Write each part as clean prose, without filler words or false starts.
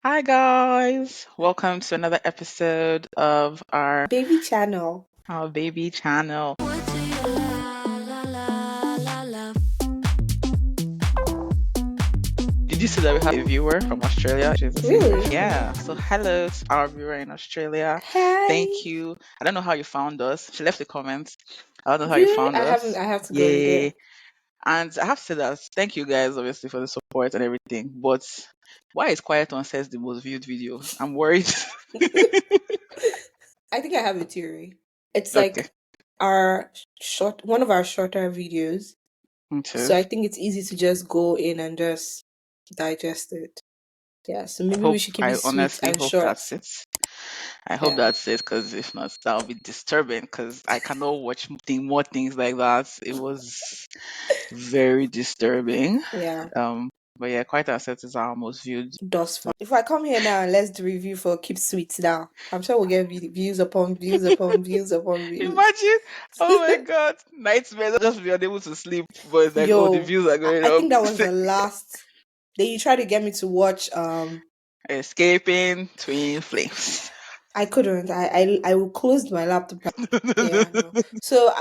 Hi guys, welcome to another episode of our Baby channel. our baby channel. Did you see that we have a viewer from Australia? She's the same Really? person. Yeah. So hello to our viewer in Australia. Hi. Thank you. I don't know how you found us. She left a comment. I don't know how you Really? found I haven't. us. I have to go read Yeah. it. And I have to say that thank you guys obviously for the support and everything. But why is Quiet on Says the most viewed video? I'm worried. I think I have a theory. It's Okay. like our one of our shorter videos. Okay. So I think it's easy to just go in and just digest it. Yeah. So maybe we Hope should keep it I sweet honestly and hope short. that's it. I hope Yeah. that's it because if not, that'll be disturbing. Because I cannot watch more things like that. It was very disturbing. Yeah. Um, but yeah, quite asset is our most viewed. Thus far. If I come here now and let's do review for Keep Sweet now, I'm sure we'll get views upon views upon views upon views. Imagine, oh my god, nightmares. Just be unable to sleep, but it's like, oh, the Yo, views are I going I up. think that was the last. Then you tried to get me to watch. Escaping twin flames. I couldn't. I will close my laptop. Yeah, no. So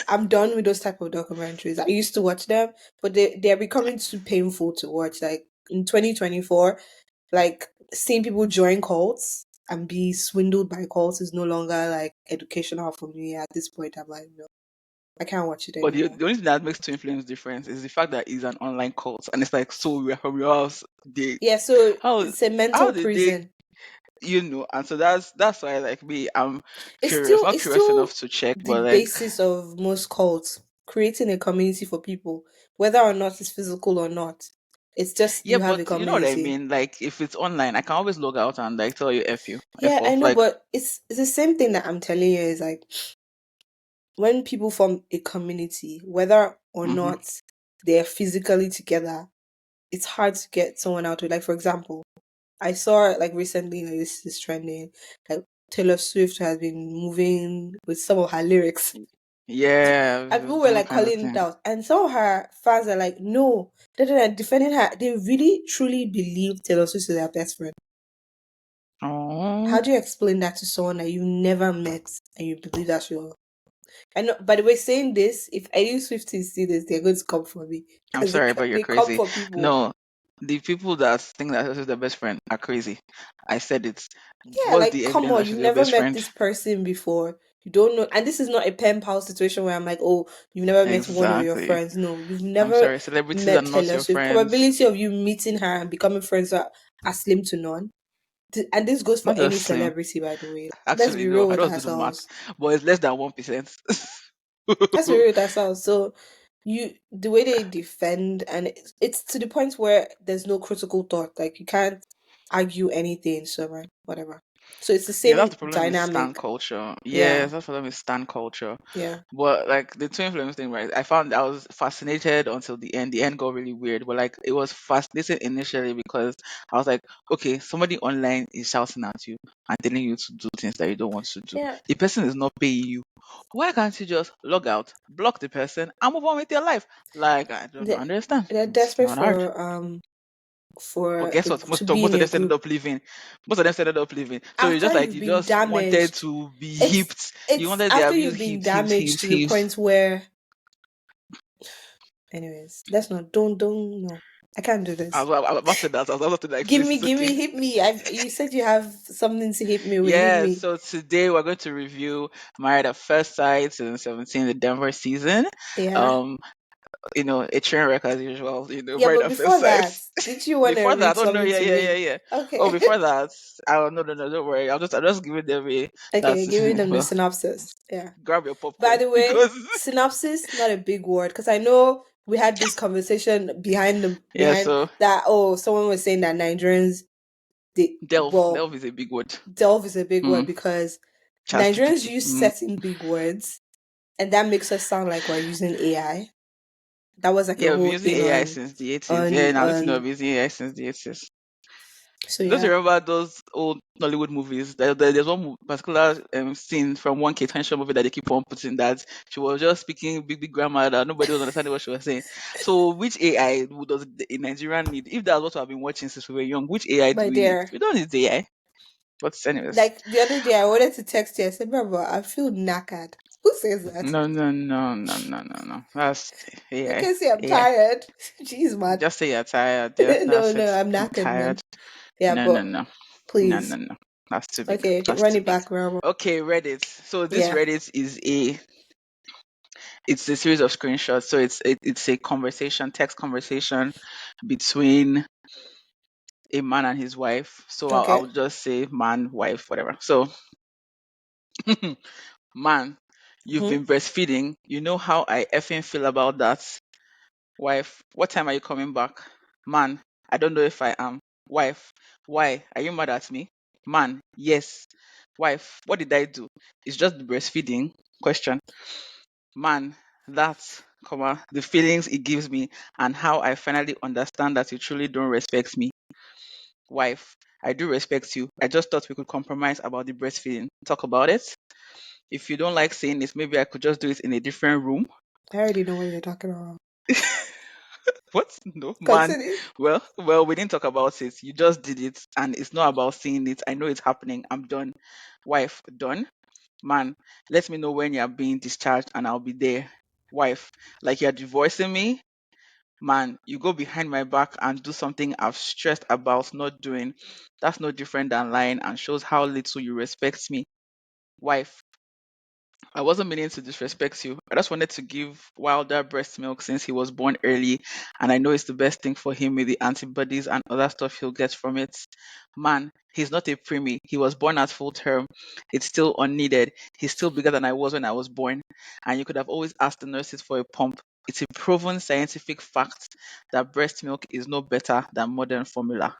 I'm done with those type of documentaries. I used to watch them, but they're becoming too painful to watch. Like in 2024, like seeing people join cults and be swindled by cults is no longer like educational for me at this point. I'm like, no, I can't watch it But the, anymore. the only thing that makes twin flames different is the fact that it's an online cult, and it's like, so we're from your house. They Yeah, so how it's a how mental did they prison. and so that's why like me, I'm It's curious, still not it's curious still enough to check, the but like, basis of most cults, creating a community for people, whether or not it's physical or not. It's just yeah, you have a but you know what I community. mean. Like, if it's online, I can always log out and like tell you f you, f Yeah, I off. know, Like, but it's the same thing that I'm telling you is like when people form a community, whether or hmm not they're physically together, it's hard to get someone out of it. Like for example, I saw like recently like this is trending, like Taylor Swift has been moving with some of her lyrics. yeah, And people were doing all like kinds of calling it things. out. And some of her fans are like, no, defending her. They really truly believe Taylor Swift is their best friend. Oh, How do you explain that to someone that you never met and you believe that's your. I know, by the way, saying this, if any Swifties see this, they're going to come for me I'm because sorry, but you're they come crazy. for people. No, the people that think that this is their best friend are crazy. I said it. Yeah, What's like the come evidence on, that you've she's your never best met friend? this person before. You don't know, and this is not a pen pal situation where I'm like, oh, you've never met one of your Exactly. friends. No, you've I'm never sorry, celebrities are met not Taylor your Swift. friends. Probability of you meeting her and becoming friends are slim to none. And this goes for Not any just slim. celebrity, by the way. Let's Actually, be no, real I with don't do the math, ourselves. but it's less than 1%. Let's be real with ourselves. So the way they defend, and it's to the point where there's no critical thought. Like you can't argue anything. So man, whatever. So it's the Yeah, that's same the problem with stan dynamic. culture. Yeah, Yeah, that's the problem with stan culture. yeah. But like the twin flames thing, right? I was fascinated until the end. The end got really weird, but like it was fascinating initially because I was like, okay, somebody online is shouting at you and telling you to do things that you don't want to do. Yeah, The person is not paying you. Why can't you just log out, block the person, and move on with your life? Like, I don't they understand. they're It's desperate not hard. for But guess what? to Most be in of a them ended group up leaving. Most of them ended up leaving. So it's after just like you've you been just wanted damaged. to be It's hipped. You it's wanted the after abuse you've been hipped, hipped, damaged hipped, to the hipped. point where, anyways, let's not don't no. I can't do this. I was about to that. I was about to like, Give please, me, it's give okay. me, hit me. You said you have something to hit me with. Hit Yeah. me. So today we're going to review Married at First Sight 2017, the Denver season. Yeah. Um, a train wreck as usual. Yeah, Married but at First before Sight. that, did you want to Before read that, oh no, something yeah, to yeah, yeah, me? yeah. Oh, Okay. before that, oh no, no, no, don't worry. I'll just give it away. Okay, That's giving them the well, synopsis. Yeah. grab your By popcorn the way, because synopsis, not a big word, because I know we had this conversation yeah. behind So that. Oh, someone was saying that Nigerians, they well, delve is a big word. delve is a big word Mm, because Chat Nigerians GPT. use certain big words, and that makes us sound like we're using AI. That was like a Yeah, we've been whole using thing AI since the 80s. Yeah, now listen, on we've been using AI since the 80s. So Don't you yeah, remember those old Nollywood movies? There's one particular scene from one Kate Henshaw movie that they keep on putting that she was just speaking big grammar that nobody was understanding what she was saying. So which AI does a Nigerian need? If that's what I've been watching since we were young, which AI do my we need? dear. We don't need AI. But anyways, Like the other day, I wanted to text you. I said, "Brother, I feel knackered." Who says that? no. That's You AI. can say I'm AI. tired. Jeez, man. Just say you're tired. Yeah, No, that's no, it. I'm I'm knackered, tired. man. Yeah, No, no, but no. No, no, please, no. That's too big. okay, That's run too it big. back, Rama. Okay, Reddit. So this Yeah. Reddit is it's a series of screenshots. So it's a conversation, text conversation between a man and his wife. So I'll Okay. just say man, wife, whatever. So man, you've Hmm. been breastfeeding. You know how I effing feel about that. Wife, what time are you coming back? Man, I don't know if I am. Wife, why? Are you mad at me? Man, yes. Wife, what did I do? It's just the breastfeeding. Question. Man, that's, the feelings it gives me and how I finally understand that you truly don't respect me. Wife, I do respect you. I just thought we could compromise about the breastfeeding. Talk about it. If you don't like saying this, maybe I could just do it in a different room. I already know what you're talking about. What? No, man. Continue. Well, we didn't talk about it. You just did it, and it's not about seeing it. I know it's happening. I'm done. Wife, done. Man, let me know when you're being discharged, and I'll be there. Wife, like you're divorcing me. Man, you go behind my back and do something I've stressed about not doing. That's no different than lying and shows how little you respect me. Wife, I wasn't meaning to disrespect you. I just wanted to give Wilder breast milk since he was born early, and I know it's the best thing for him with the antibodies and other stuff he'll get from it. Man, he's not a preemie. He was born at full term. It's still unneeded. He's still bigger than I was when I was born, and you could have always asked the nurses for a pump. It's a proven scientific fact that breast milk is no better than modern formula.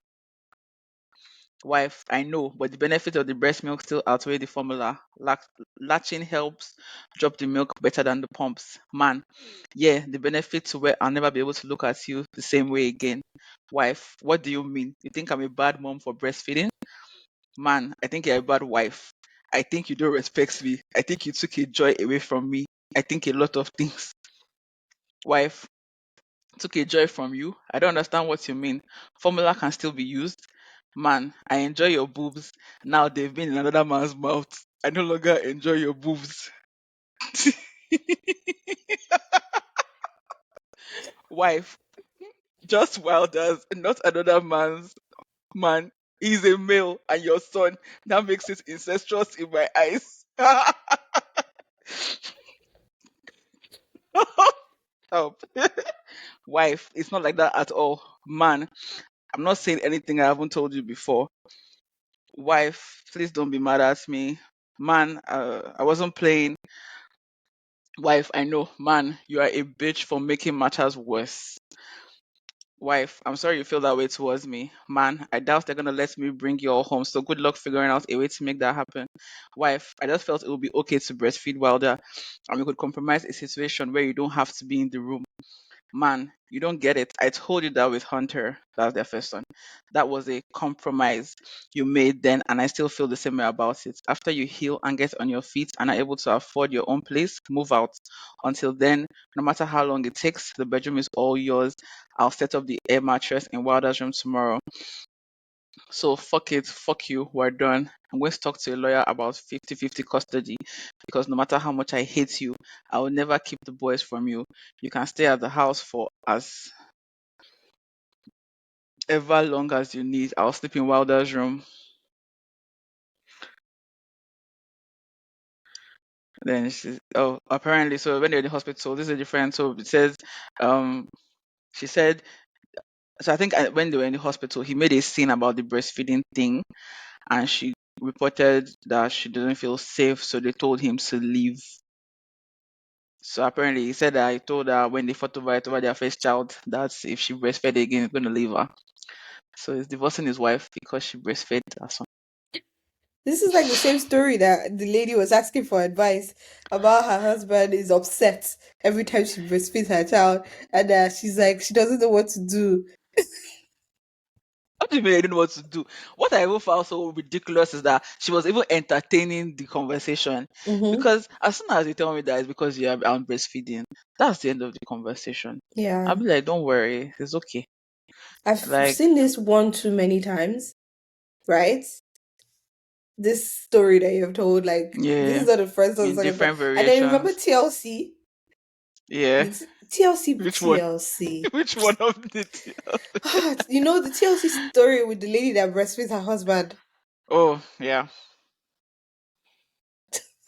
Wife, I know, but the benefit of the breast milk still outweigh the formula. Latching helps drop the milk better than the pumps. Man, yeah, the benefit to where I'll never be able to look at you the same way again. Wife, what do you mean? You think I'm a bad mom for breastfeeding? Man, I think you're a bad wife. I think you don't respect me. I think you took a joy away from me. I think a lot of things. Wife, took a joy from you. I don't understand what you mean. Formula can still be used. Man, I enjoy your boobs. Now they've been in another man's mouth. I no longer enjoy your boobs. Wife, just Wilders, not another man's man. He's a male and your son. That makes it incestuous in my eyes. Stop. Wife, it's not like that at all. Man, I'm not saying anything I haven't told you before. Wife, please don't be mad at me. Man, I wasn't playing. Wife, I know. Man, you are a bitch for making matters worse. Wife, I'm sorry you feel that way towards me. Man, I doubt they're gonna let me bring you all home, so good luck figuring out a way to make that happen. Wife, I just felt it would be okay to breastfeed Wilder, and we could compromise a situation where you don't have to be in the room. Man, you don't get it. I told you that with Hunter, that's their first son. That was a compromise you made then, and I still feel the same way about it. After you heal and get on your feet and are able to afford your own place, move out. Until then, no matter how long it takes, the bedroom is all yours. I'll set up the air mattress in Wilder's room tomorrow. So fuck it, fuck you, we're done. I'm going to talk to a lawyer about 50-50 custody because no matter how much I hate you, I will never keep the boys from you. You can stay at the house for as ever long as you need. I'll sleep in Wilder's room. Then she's, oh, apparently, so when they're in the hospital, this is different. So it says, um, she said, so I think when they were in the hospital, he made a scene about the breastfeeding thing, and she reported that she doesn't feel safe, so they told him to leave. So apparently, he said that he told her when they fought over their first child that if she breastfed again, he's going to leave her. So he's divorcing his wife because she breastfed her son. This is like the same story that the lady was asking for advice about her husband is upset every time she breastfeeds her child, and she's like she doesn't know what to do. What do you mean I didn't know what to do? What I even found so ridiculous is that she was even entertaining the conversation. Mm-hmm. Because as soon as you tell me that it's because I'm breastfeeding, that's the end of the conversation. I'll Yeah. be like, don't worry, it's okay. I've Like, seen this one too many times, right? This story that you've told, like this yeah, is not the first or the in second time. different And then remember variations. TLC? Yeah. TLC, Which one? TLC. Which one of the You know the TLC story with the lady that breastfeeds her husband. Oh, yeah.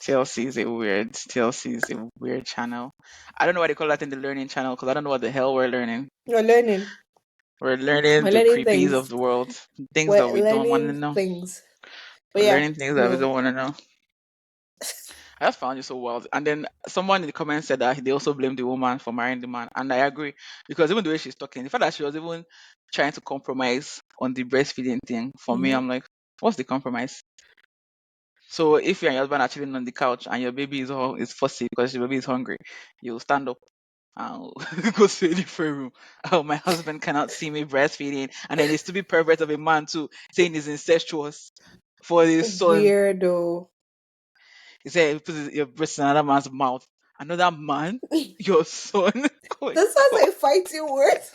TLC is a weird channel. I don't know why they call that in the learning channel because I don't know what the hell we're learning. We're learning. We're learning We're the learning creepies of things. the world, things that We're we don't want to learning know. things. But We're yeah, learning things that we no. don't want to know. I just found it so wild. And then someone in the comments said that they also blamed the woman for marrying the man. And I agree. Because even the way she's talking, the fact that she was even trying to compromise on the breastfeeding thing, for me, Mm-hmm. I'm like, what's the compromise? So if you and your husband are chilling on the couch and your baby is fussy because your baby is hungry, you'll stand up and go to a different room. Oh, my husband cannot see me breastfeeding. And then the stupid pervert of a man too, saying he's incestuous for his son. Weirdo. He said he puts your breast in another man's mouth. Another man? Your son? Oh my That sounds god. like fighting words.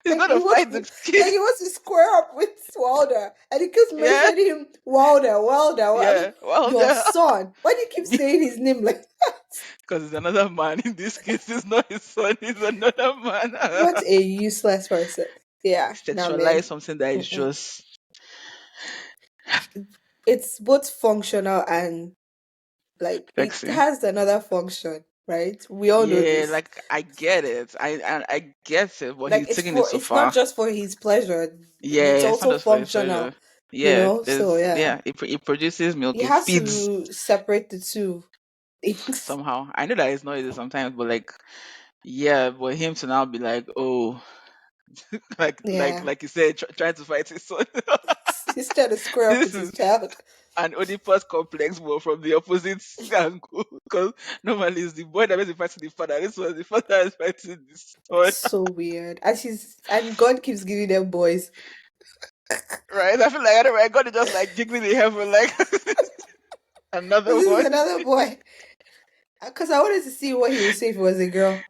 He's Like gonna fight the like kid. he wants to square up with Wilder, and he keeps Yeah? mentioning him Wilder, Wilder. I mean, Yeah. Well your done. son. Why do you keep saying his name like that? Because it's another man. In this case, it's not his son, it's another man. What a useless person. Yeah, nah, Sexualize man. something that is Mm-mm. just It's both functional and like it sexy. has another function, right? We all know Yeah, this. like I get it. I get it, but Like he's taking it so it's not far. just for his pleasure. It's Yeah, it's not also just for his functional, pleasure. Yeah, So yeah, it produces milk, he it has feeds to separate the two things. somehow. I know that it's not easy sometimes, but like, yeah, but him to now be like, oh, Yeah, like you said, trying to fight his son. he's trying to square up This with his is child. an Oedipus complex, but from the opposite angle. Because normally it's the boy that is fighting the father. This was the father that is fighting the son. So weird. And God keeps giving them boys. Right? I feel like I don't know, I got it just like jiggling in heaven, like This another is one. another boy. Because I wanted to see what he would say if it was a girl.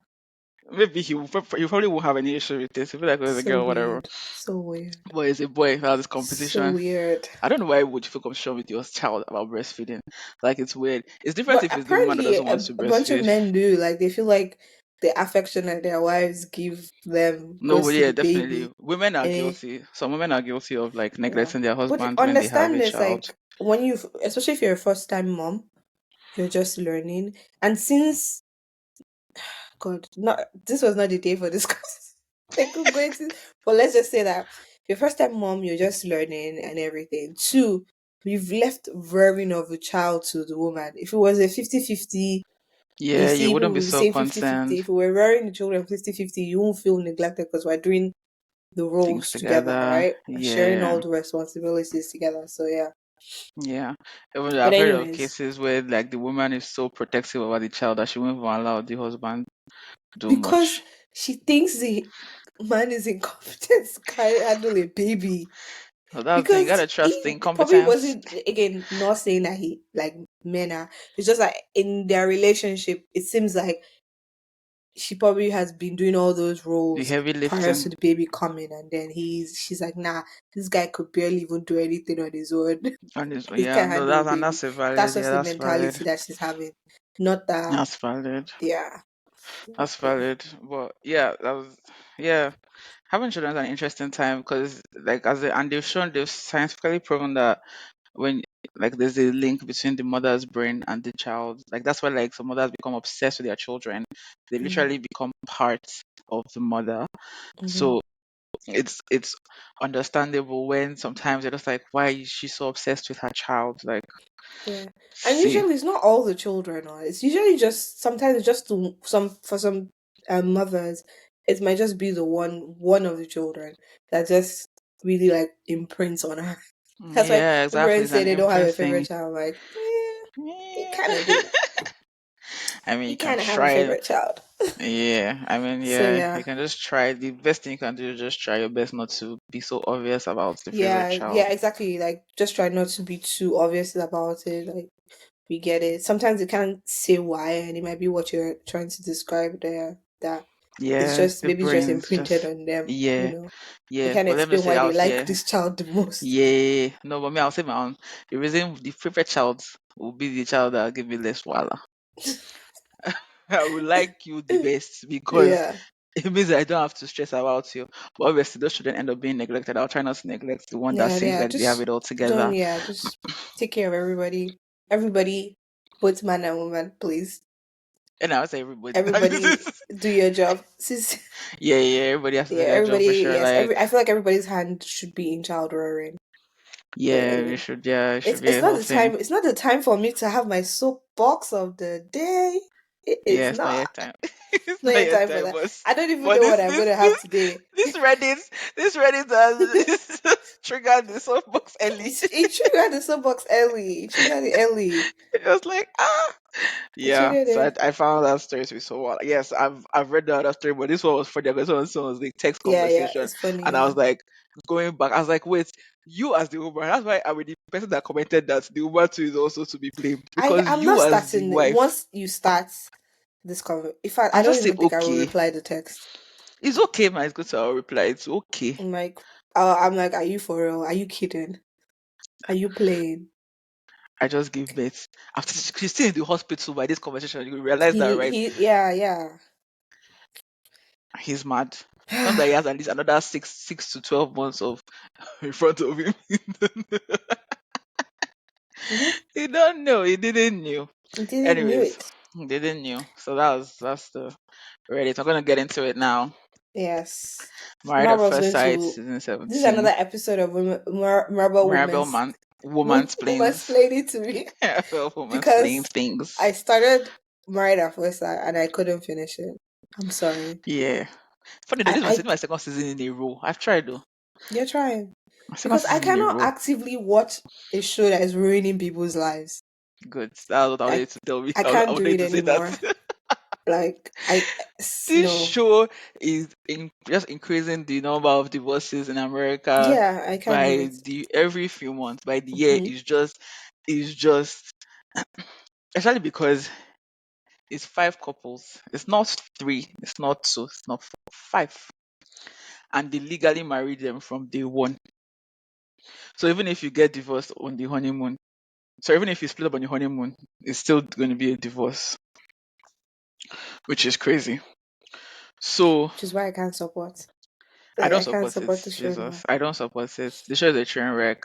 Maybe he probably won't have any issue with this. He feel like it was a So girl or whatever. weird. So weird. But it's a boy who has this So competition. weird. I don't know why would you feel competition with your child about breastfeeding. Like it's weird. It's different But if it's the woman that apparently, doesn't want to a bunch of breastfeed. men do. Like, they feel like the affection that their wives give them No, but goes to yeah, the definitely. baby. Women are And guilty. Some women are guilty of like yeah. neglecting their But husbands when they have understand a this, child. like, especially if you're a first time mom, you're just learning. And since, God, not this was not the day for this class. Like, we're going to, but let's just say that your first time mom, you're just learning and everything. Two, we've left rearing of the child to the woman. If it was a 50-50, you Yeah, you see, wouldn't people be will be so saying 50-50. concerned. If we were rearing the children 50-50, you won't feel neglected because we're doing the Things roles together, together. right? We're sharing Yeah. all the responsibilities together. So yeah. Yeah. Even though But I've heard of anyways, cases where like the woman is so protective about the child that she won't even allow the husband to do because much. she thinks the man is incompetent to handle a baby. So that's the thing, you Because gotta trust the he probably incompetence. wasn't, again, not saying that he like men are, it's just like in their relationship, it seems like she probably has been doing all those The roles heavy prior to lifting the baby coming, and then she's like, nah, this guy could barely even do anything on his own. on this He yeah, can't no, handle a and baby. that's a valid, That's yeah, just the that's valid. mentality that she's having, not that. That's valid. Yeah, That's yeah. valid. But yeah, that was yeah. Having children is an interesting time because like and they've scientifically proven that when like there's a link between the mother's brain and the child. Like that's why like some mothers become obsessed with their children. They Mm, literally become part of the mother. hmm. So it's understandable when sometimes you're just like, why is she so obsessed with her child? Like, Yeah, and see, usually it's not all the children. Or it's usually just sometimes it's just some for some mothers. It might just be the one of the children that just really like imprints on her. That's why yeah, when exactly. parents It's say an they don't have a imprinting. favorite child, I'm like, yeah, they Yeah. kind of do. I mean, You you can kind of have a try. favorite child. Yeah, I mean, So yeah, yeah. you can just try. The best thing you can do is just try your best not to be so obvious about the favorite Yeah, child. yeah, exactly. Like, just try not to be too obvious about it. Like, we get it. Sometimes you can't say why, and it might be what you're trying to describe there. That it's Yeah, just the maybe it's just brain's imprinted just on them. yeah, They yeah. can But let me explain say why they out like here, this child the most. yeah. No, but me, I'll say my own. The reason the favorite child will be the child that give me less wala. I would like you the best because Yeah, it means I don't have to stress about you. But obviously, those children end up being neglected. I'll try not to neglect the one that yeah, seems yeah. like they have Just it all don't. together. Yeah, just take care of everybody. Everybody, both man and woman, please. And I would say everybody. Everybody, do your job. Sis, Yeah, yeah, everybody has to yeah, do their job for everybody. sure. Yes, Like, I feel like everybody's hand should be in child rearing. But yeah, we anyway. should, yeah, it should It's be a not whole the thing. time. It's not the time for me to have my soapbox of the day. It Yeah, is it's not not. yet time. It's It's not not yet yet time for time, that. but I don't even but know what I'm gonna have today. this Reddit has triggered the soapbox early. It triggered the soapbox early. It triggered it early. It was like ah. It Yeah, triggered so it. I found that story to be so wild. Yes, I've read the other story, but this one was funny because this one was the text Yeah, yeah. conversation, It's funny. and I Yeah. was like going back. I was like, wait, you as the woman. That's why I mean the person that commented that the woman too is also to be blamed because I'm not you as the starting it. wife. Once you start this conversation, in fact, I I'll don't just say even think I will okay. reply the text. It's okay, man. It's good to our reply. It's okay. I'm like, are you for real? Are you kidding? Are you playing? I just give birth. After she's still in the hospital by this conversation, you realize that, right? Yeah, yeah. He's mad. Not that he has at least another 6 to 12 months of in front of him. Hmm. He don't know. He didn't knew. You didn't knew Anyways, it. he didn't knew. So that's the Reddit. I'm gonna get into it now. Yes. Married at Marvel's First going Sight, to. season This is another 17. episode of Marvel Maribel man, woman's Woman's planes. Planning to me Woman's planes because I things. started Married at First Sight and I couldn't finish it. I'm sorry. Yeah. Funny though, I, this is I my second season in a row. I've tried though. You're trying My second because I season in a cannot row. actively watch a show that is ruining people's lives. Good. That's what I I wanted to tell me. I I can't do wanted it to say that. anymore. Like This no. show is just increasing the number of divorces in America Yeah, I can't do by it. the every few months. By the year, Hmm. is just especially because it's five couples. It's not three. It's not two. It's not four. Five, and they legally married them from day one. So even if you get divorced on the honeymoon, so even if you split up on the honeymoon, it's still going to be a divorce, which is crazy. So Which is why I can't support. I Like don't I can't support it. support the show Jesus, anymore. I don't support it. The show is a train wreck.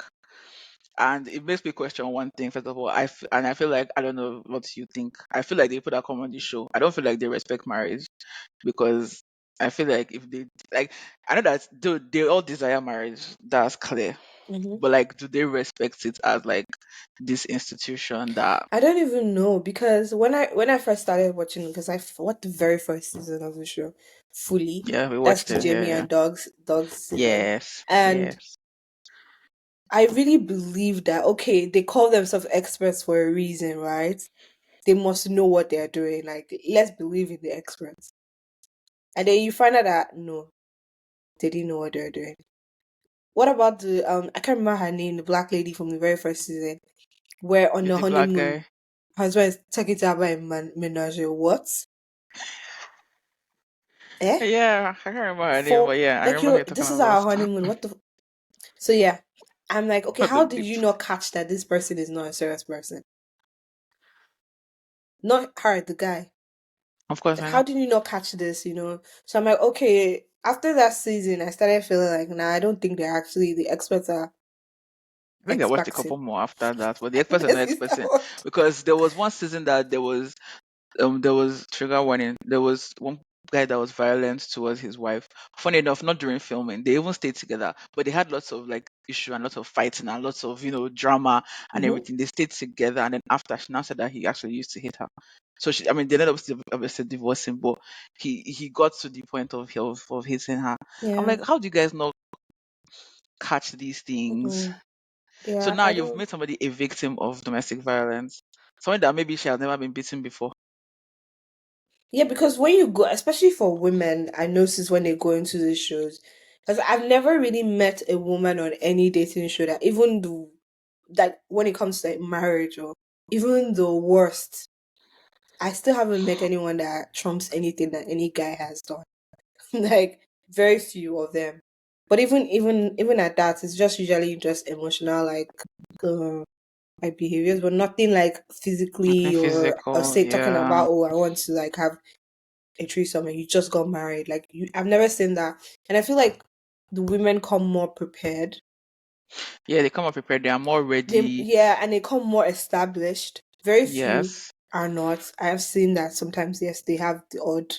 And it makes me question one thing. First of all, I feel like I don't know what you think. I feel like they put that come on the show. I don't feel like they respect marriage because I feel like if they like, I know that they all desire marriage. That's clear. Hmm. But like, do they respect it as like this institution that? I don't even know because when I first started watching, because watched the very first season of the show fully. Yeah, we That's watched the it. Yeah, Jamie yeah. and Dogs season, Yes, and yes. I really believe that okay, they call themselves experts for a reason, right? They must know what they're doing. Like let's believe in the experts, and then you find out that no, they didn't know what they're doing. What about the I can't remember her name, the black lady from the very first season, where on Is the the black honeymoon, guy? husband is taking to have a menage. What? Eh? Yeah, I can't remember her name, For but yeah, I like remember who you, you're talking this is about. our honeymoon. What the? So yeah, I'm like, okay, What the how did bleep? you not catch that this person is not a serious person? Not her, the guy. Of course, Like, I how know. did you not catch this? So I'm like, okay. After that season, I started feeling like, nah, I don't think they're actually the experts are I think I watched a expecting. couple more after that, but the experts are not This is experting what. because there was one season that there was trigger warning. There was one guy that was violent towards his wife. Funny enough, not during filming. They even stayed together, but they had lots of like issue and lots of fighting and lots of drama and Hmm. everything. They stayed together, and then after she now said that he actually used to hit her. So I mean, they ended up obviously divorcing, but he got to the point of hitting her. I'm Yeah. like, how do you guys not catch these things? Hmm. So Yeah. now I you've don't. made somebody a victim of domestic violence. Somebody that maybe she has never been beaten before. Yeah, because when you go, especially for women, I notice when they go into these shows, because I've never really met a woman on any dating show that even the that when it comes to like marriage or even the worst, I still haven't met anyone that trumps anything that any guy has done. Like very few of them. But even at that, it's just usually just emotional uh, like behaviors, but nothing like Nothing physically or physical. say talking Yeah. about, oh, I want to like have a threesome and you just got married. Like I've never seen that, and I feel like the women come more prepared. Yeah, they come up prepared. They are more They ready. yeah, and they come more established. Very few Yes. are not. I have seen that sometimes. Yes, they have the odd.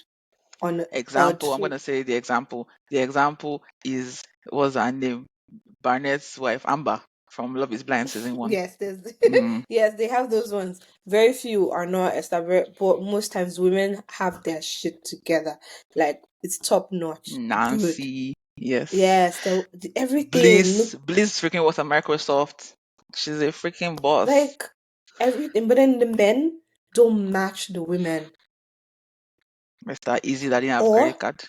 Example, I'm gonna say the example. The example is what's her name? Barnett's wife, Amber, from Love is Blind season one. Yes, there's Mm. yes, they have those ones. Very few are not established, but most times women have their shit together. Like it's top notch, good. Nancy, yes. Yes, everything Bliss, look Bliss freaking was at Microsoft. She's a freaking boss. like everything, but then the men don't match the women. Mr. Easy that didn't have credit Or card.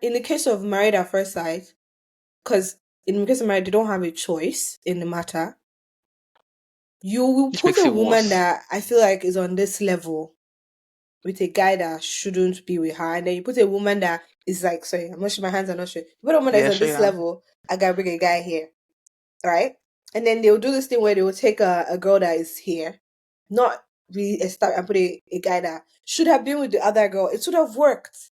in the case of married at first sight, because in the case of married, they don't have a choice in the matter. You will Which put makes a it woman worse. that I feel like is on this level with a guy that shouldn't be with her, and then you put a woman that is like, sorry, I'm not sure my hands are not sure. You put a woman that is Yeah, on sure this yeah. level, I gotta bring a guy here, right? And then they'll do this thing where they will take a girl that is here, not really start and put a guy that should have been with the other girl. It would have worked.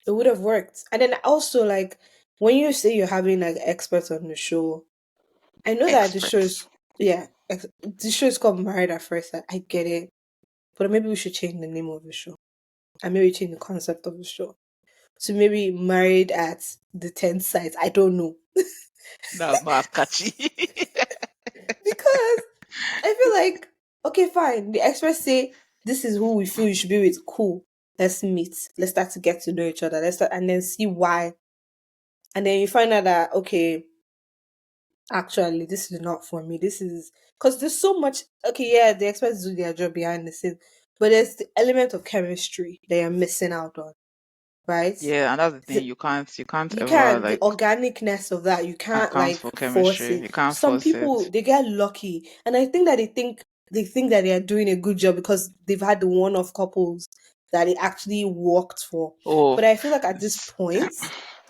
It would have worked. And then also like when you say you're having like experts on the show, I know that the show Experts. is yeah, the show is called Married at First Sight. I get it, but maybe we should change the name of the show and maybe change the concept of the show. So maybe Married at the 10th Sight. I don't know. That's not as catchy. Because I feel like, okay, fine. The experts say this is who we feel you should be with. Cool. Let's meet. Let's start to get to know each other. Let's start and then see why. And then you find out that okay, actually, this is not for me. This is because there's so much. Okay, yeah, the experts do their job behind the scenes, but there's the element of chemistry they are missing out on, right? Yeah, and that's the thing. You can't You ever can't the like organicness of that you can't account like for force chemistry. it. You can't Some force it. people they get lucky and I think that they think that they are doing a good job because they've had the one-off couples that it actually worked for, Oh, but I feel like at this it's, point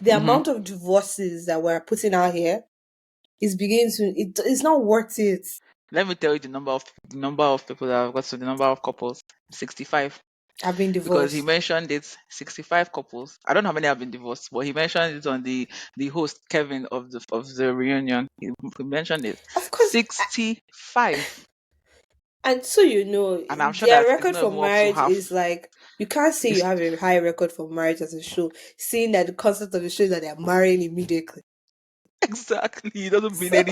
the hmm amount of divorces that we're putting out here is beginning to it's not worth it. Let me tell you the number of people that have got to the number of couples. 65. I've been Because he divorced, mentioned it's 65 couples. I don't know how many have been divorced, but he mentioned it on the host Kevin of the reunion. He mentioned it. of course. 65. And so And I'm sure their that it's record not for even up to marriage is half. like you can't say you It's have a high record for marriage as a show, seeing that the concept of the show is that they're marrying immediately. exactly, it doesn't mean So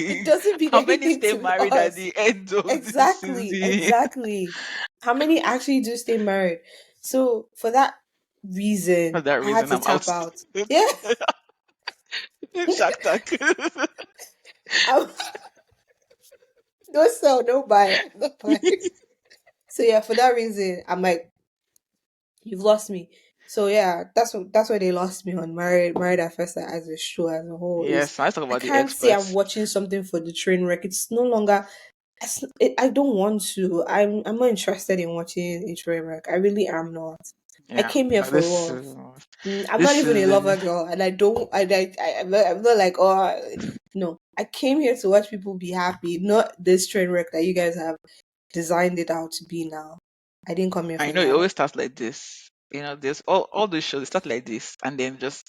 it anything. doesn't mean How many anything stay to married at us. the end of this Exactly, season? exactly. How many actually do stay married? So for that For reason, that I had reason, to I'm tap out. out. Yeah, Shark Tank. I'm, no sell, no buy, no buy. So yeah, for that reason, I'm like, you've lost me. So yeah, that's why they lost me on Married at First Sight as a show as a whole. Is Yes, let's talk I about the can't say I'm experts. watching something for the train wreck. It's no longer. I don't want to. I'm not interested in watching a train wreck. I really am not. I Yeah, came here for this love. I'm this not even a lover season. girl, and I don't. I'm not like no. I came here to watch people be happy, not this train wreck that you guys have designed it out to be now. I didn't come here I for know it that. always starts like this. This all the shows start like this, and then just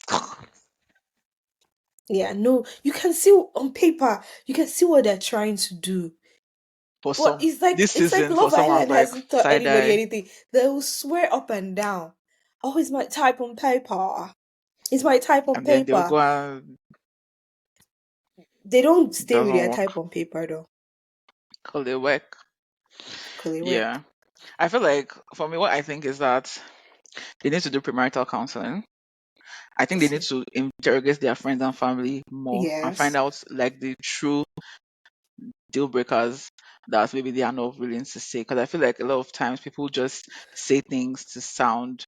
Yeah, no, you can see on paper, you can see what they're trying to do. for But some this it's like season for Love some I was Island like hasn't taught side anybody eye. anything. They will swear up and down. Oh, it's my type on paper. It's my type on And then they'll paper. go and They don't it stay with doesn't their work type on paper though. because they work. Because they work. Yeah, I feel like for me, what I think is that they need to do premarital counseling. I think they need See. to interrogate their friends and family more and find Yes. out like the true deal breakers. that maybe they are not willing to say. Because I feel like a lot of times people just say things to sound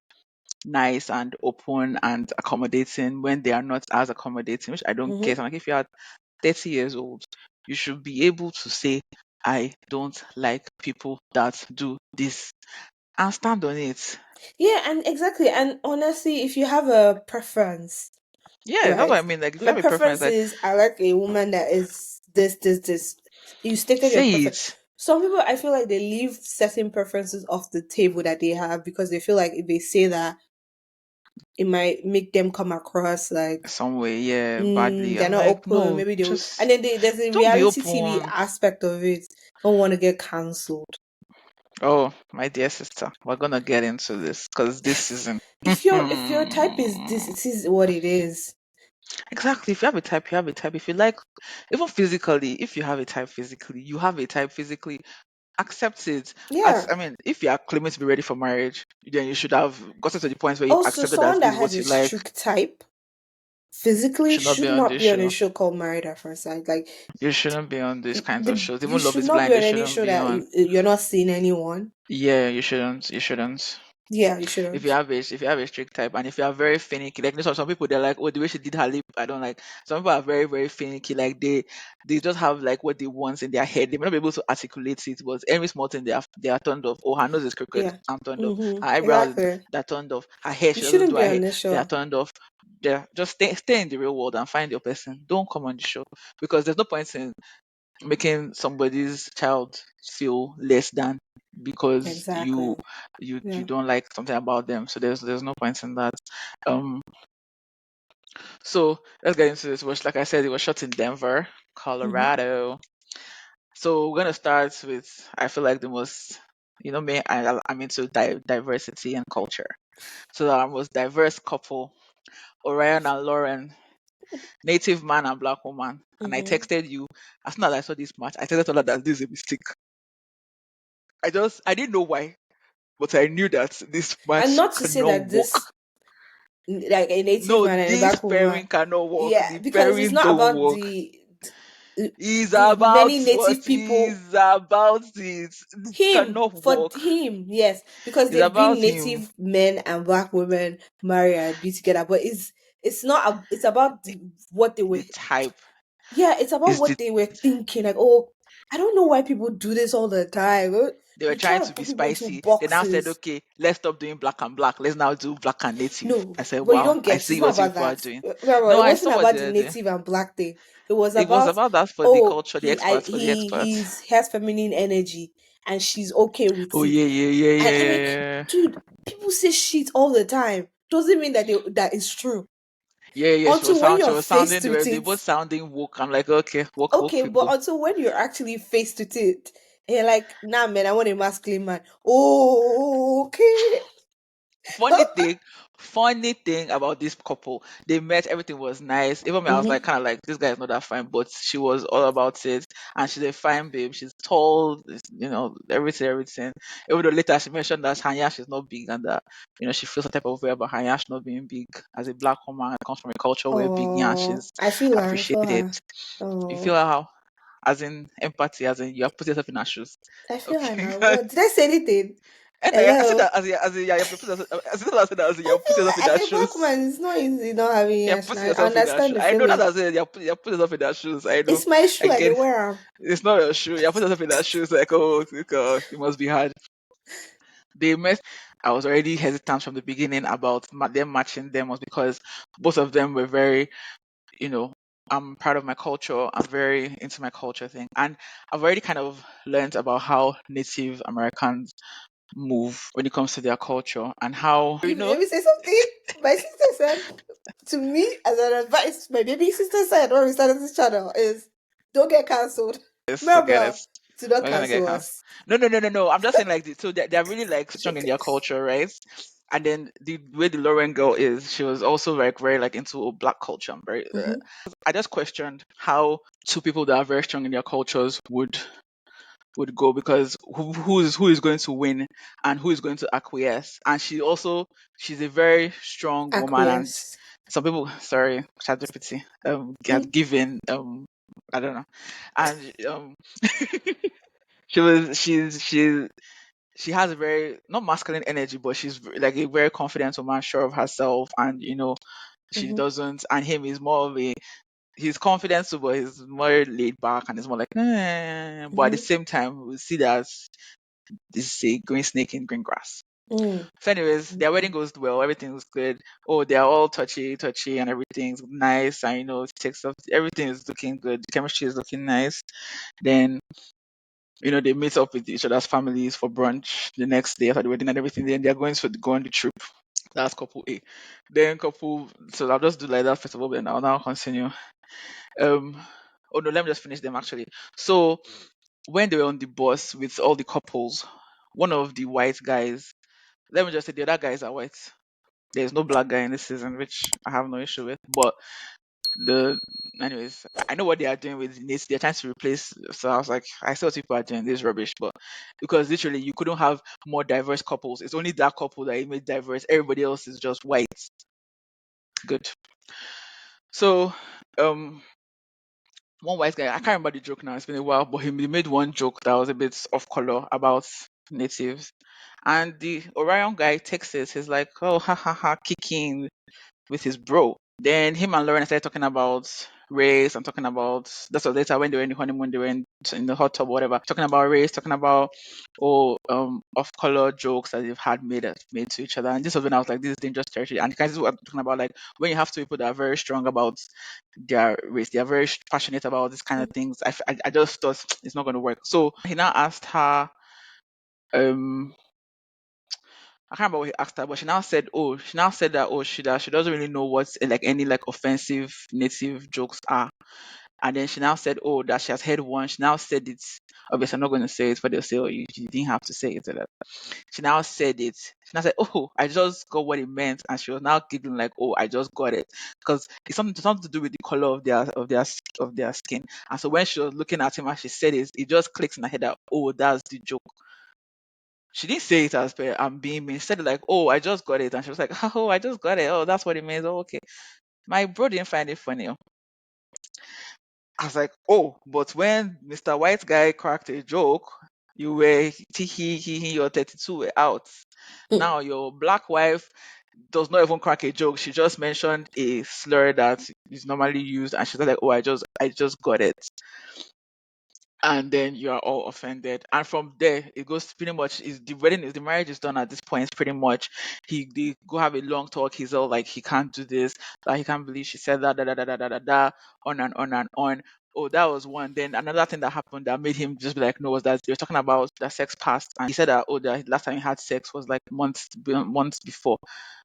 nice and open and accommodating when they are not as accommodating, which I don't Mm-hmm. get. I'm like, if you are 30 years old, you should be able to say, I don't like people that do this, and stand on it. Yeah, and exactly. And honestly, if you have a preference, Yeah, that's what right? I mean. Like, if you My have a preference, preference like, is I like a woman that is this. You stated your say preference. it. Some people, I feel like they leave certain preferences off the table that they have because they feel like if they say that, it might make them come across like Some way, yeah, badly. they're I'm not like, open. no, Maybe they will, and just then there's a don't be reality TV open. aspect of it. Don't want to get cancelled. Oh, my dear sister, we're gonna get into this because this isn't. If your type is this, it is what it is. Exactly. If you have a type, you have a type. If you like, even physically, if you have a type physically, you have a type physically. Accept it. As Yeah. I mean, if you are claiming to be ready for marriage, then you should have gotten to the point where you've Also, accepted that someone this that is has what a you like. strict type physically Should not be should on not this be on a show. show called Married at First Sight. Like You shouldn't be on these kinds of shows. you Even Love should is not be Blind, on you any shouldn't show be that on. you're not seeing anyone. Yeah, you shouldn't. You shouldn't. Yeah, you If you shouldn't. have a strict type, and if you are very finicky, like some people they're like, oh, the way she did her lip, I don't like. Some people are very very finicky, like they just have like what they want in their head. They may not be able to articulate it, but every small thing they are turned off. Oh, her nose is crooked, Yeah. I'm turned off. Mm-hmm. Her eyebrows, Exactly. they're turned off. Her hair, You she doesn't shouldn't do be her on hair, this they are show. turned off. They're just stay in the real world and find your person. Don't come on the show because there's no point in making somebody's child feel less than because Exactly. you Yeah. don't like something about them. So there's no point in that. Um so let's get into this. Which, like I said, it was shot in Denver, Mm-hmm. Colorado. So we're gonna start with, I feel like the most, me, I'm into diversity and culture. So our most diverse couple, Orion and Lauren, native man and black woman. And I Mm-hmm. texted you as soon as I saw this match. I texted her that this is a mistake. I didn't know why, but I knew that this And match not to say cannot that work. this like a native No, man and a this black woman. pairing cannot work. Yeah, The because it's pairing not don't about work. It's the about many what native people. is about it. It Him, cannot for work. him, yes, because It's they've been about him. native men and black women marry and be together, but it's not it's about The, what they were. the type Yeah, it's about is the what they were thinking. Like, oh, I don't know why people do this all the time. they were They trying try to to be put people into spicy. They now said, boxes. okay, let's stop doing black and black. Let's now do black and native. No, I said, but you wow, don't I get. It's see not what you about people are that. doing. Remember, No, it I wasn't saw what about the they're doing. native and black thing. It was It was about, about that for the oh, culture, the experts, for the experts. he has feminine energy and she's okay with Oh it. yeah, yeah, yeah, And yeah, I'm yeah, like, yeah. dude, people say shit all the time. Doesn't mean that is true. Yeah, yeah, Until when she you're was sounding, faced with they it. both sounding woke. I'm like, okay, woke Okay, but people. until when you're actually faced with it, and you're like, nah, man, I want a masculine man. Oh, okay. Funny thing, funny thing about this couple, they met, everything was nice. Even me, I was like, Mm-hmm. kind of like, this guy is not that fine, but she was all about it. And she's a fine babe. She's tall, everything, everything. Even though later she mentioned that her yash is not big and that, she feels a type of way about her yash not being big. As a black woman, that comes from a culture where big yash Oh, is I feel appreciated. her. You feel Oh, how? As in empathy, as in you have put yourself in her shoes. I feel her Okay. now. What did I say anything? And I said Hello. that yeah, you have to put yourself, I said that you I have put feel yourself in like their as a black shoes. woman, it's not easy not having Yeah, yash. put Now I yourself in their understand shoes. the I know that feeling. as in you put yourself in their shoes. I know. It's my I shoe. I get dey it. wear 'em. It's not your shoe. You put yourself in their shoes like, oh, it must be hard. They met. I was already hesitant from the beginning about them matching them was because both of them were very, you know, I'm proud of my culture. I'm very into my culture thing. And I've already kind of learned about how Native Americans move when it comes to their culture and how, Let me say something. My sister said to me as an advice, my baby sister said when we started this channel is don't get cancelled. let's forget it. Remember, do not We're gonna get cancel cancer. us. No. I'm just saying like so they're really like strong in their culture, right? And then the way the Lauren girl is, she was also like very like into black culture. Very, Mm-hmm. I just questioned how two people that are very strong in their cultures would go because who is going to win and who is going to acquiesce. And she's a very strong woman and Acquiesce. some people, sorry, ChatGPT, Mm. had given I don't know, and she has a very not masculine energy, but she's like a very confident woman, sure of herself, and she Mm-hmm. doesn't. And him is more of a he's confident too, but he's more laid back and it's more like, but at the Mm-hmm. same time, we see that this is a green snake in green grass. Mm. So, anyways, their wedding goes well, everything was good. Oh, they're all touchy, touchy, and everything's nice. And takes off, everything is looking good. The chemistry is looking nice. Then, they meet up with each other's families for brunch the next day after the wedding and everything. Then they're going to go on the trip. That's couple A. Then so I'll just do like that first of all, then I'll now continue. Um, oh no, let me just finish them actually. So when they were on the bus with all the couples, one of the white guys, let me just say the other guys are white. There's no black guy in this season, which I have no issue with. But the anyways, I know what they are doing with this. They're trying to replace. So I was like, I see what people are doing. This is rubbish. But because literally you couldn't have more diverse couples. It's only that couple that it made diverse. Everybody else is just white. Good. So um one white guy, I can't remember the joke now, it's been a while, but he made one joke that was a bit off color about natives. And the Orion guy takes it, he's like, oh, ha ha ha, kicking with his bro. Then him and Lauren started talking about race and talking about that's what later when they were in the honeymoon, they were in the hot tub or whatever, talking about race, talking about off color jokes that they've had made to each other. And this was when I was like, this is dangerous territory. And guys, this is what I'm talking about, like when you have two people that are very strong about their race, they are very passionate about this kind of things. I just thought it's not going to work. So he now asked her, um, I can't remember what he asked her, but she now said that she doesn't really know what like any like offensive native jokes are. And then she now said, oh, that she has heard one. She now said it. Obviously, I'm not going to say it, but they'll say, oh, you didn't have to say it. She now said it. She now said, oh, I just got what it meant. And she was now giggling like, oh, I just got it. Because it's something to do with the color of their skin. And so when she was looking at him and she said it just clicks in her head that, oh, that's the joke. She didn't say it as per I'm being mean. She said it like, oh, I just got it. And she was like, oh, I just got it. Oh, that's what it means. Oh, okay. My bro didn't find it funny. I was like, oh, but when Mr. White guy cracked a joke, you were your 32 were out. Now your black wife does not even crack a joke. She just mentioned a slur that is normally used, and she's like, "Oh, I just got it." And then you are all offended. And from there, it goes pretty much. Is the marriage is done at this point? Pretty much, they go have a long talk. He's all like, he can't do this. That he can't believe she said that. Da da da da da da da. On and on and on. Oh, that was one. Then another thing that happened that made him just be like, no, was that they were talking about that sex past, and he said that the last time he had sex was like months before.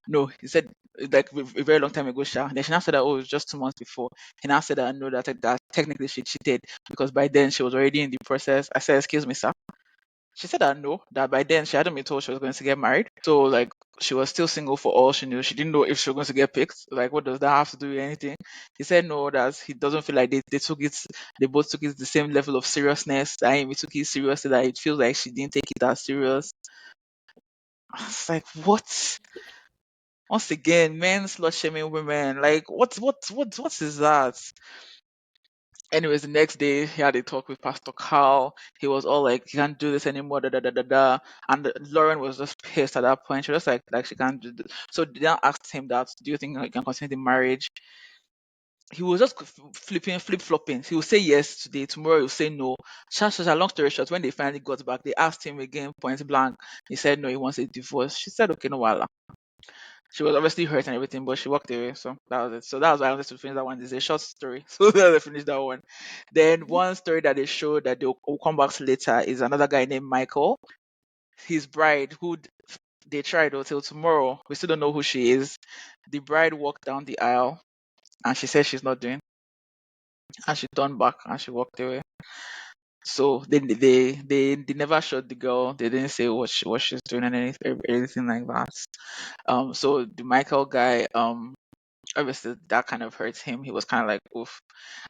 No, he said like a very long time ago, Sha. Then she now said that, oh, it was just 2 months before. He now said that no, that technically she cheated because by then she was already in the process. I said, excuse me, sir. She said that no, that by then she hadn't been told she was going to get married. So like she was still single for all she knew. She didn't know if she was going to get picked. Like what does that have to do with anything? He said no, that he doesn't feel like they both took it the same level of seriousness. That Amy took it seriously, that it feels like she didn't take it as serious. I was like, what? Once again, men slut shaming women. Like what is that? Anyways, the next day he had a talk with Pastor Carl. He was all like, "You can't do this anymore." Da da da da da. And Lauren was just pissed at that point. She was like she can't do this. So they now asked him that, "Do you think you can continue the marriage?" He was just flip flopping. He will say yes today, tomorrow he'll say no. Long story short, when they finally got back, they asked him again point blank. He said no, he wants a divorce. She said, "Okay, no, wala." She was obviously hurt and everything, but she walked away. So that was it. So that was why I wanted to finish that one. It's a short story. So that I finished that one. Then one story that they showed that will come back to later is another guy named Michael. His bride, they tried until tomorrow. We still don't know who she is. The bride walked down the aisle and she said she's not doing. And she turned back and she walked away. So they never showed the girl. They didn't say what she's doing and anything like that. So the Michael guy, obviously that kind of hurts him. He was kind of like, oof.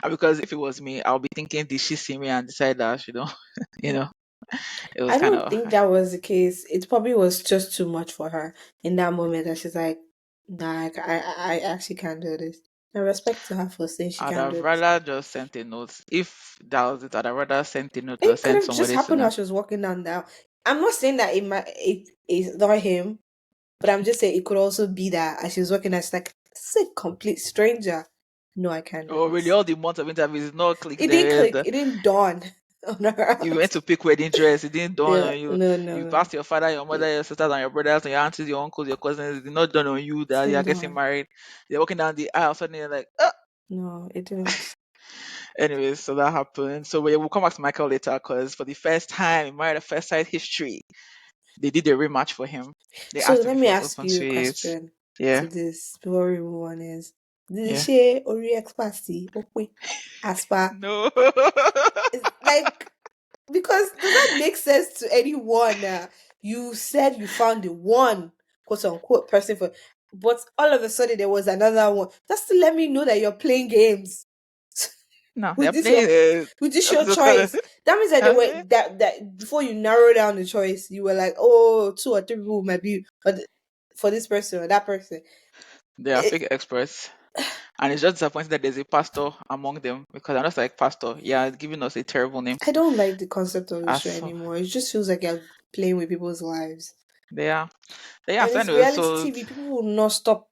And because if it was me, I'll be thinking, did she see me and decide that she don't, you know, it was I kind don't of, think that was the case. It probably was just too much for her in that moment that she's like, nah, I actually can't do this. I respect to her for saying she I'd can't do have it. rather just sent a note. If that was it, I'd have rather sent a note or It could send have just somebody to happened while them. she was walking down now. I'm not saying that it's not him, but I'm just saying it could also be that as she was walking, it's like, this is a complete stranger. No, I can't do Oh, really? this. All the months of interviews, it's not click It didn't there. click. It didn't dawn on her. You went to pick wedding dress, it didn't dawn Yeah, on you. no, no, You no. passed your father, your mother, your sisters, and your brothers, and your aunties, your uncles, your cousins. It did not dawn on you It that you didn't are getting dawn. married. You're walking down the aisle, suddenly you're like, oh. No, it didn't. Anyways, so that happened. So we'll come back to Michael later because for the first time in Married at First Sight history, they did a rematch for him. They So asked him let if he me was ask open you a to it. question Yeah, to this before we move on is did yeah. she ori expati okwe aspa No. is like because does that make sense to anyone? You said you found the one quote unquote person for but all of a sudden there was another one. Just to let me know that you're playing games. No, they're with this your playing. with this That's your just kind of. choice. That means that they were Okay. that before you narrow down the choice, you were like, oh, two or three people might be for this person or that person. They are It, fake experts. And it's just disappointing that there's a pastor among them because I'm just like, Pastor, yeah, giving us a terrible name. I don't like the concept of the show As anymore. It just feels like you're playing with people's lives. they are. They are. And So it's anyway, reality so TV. People will not stop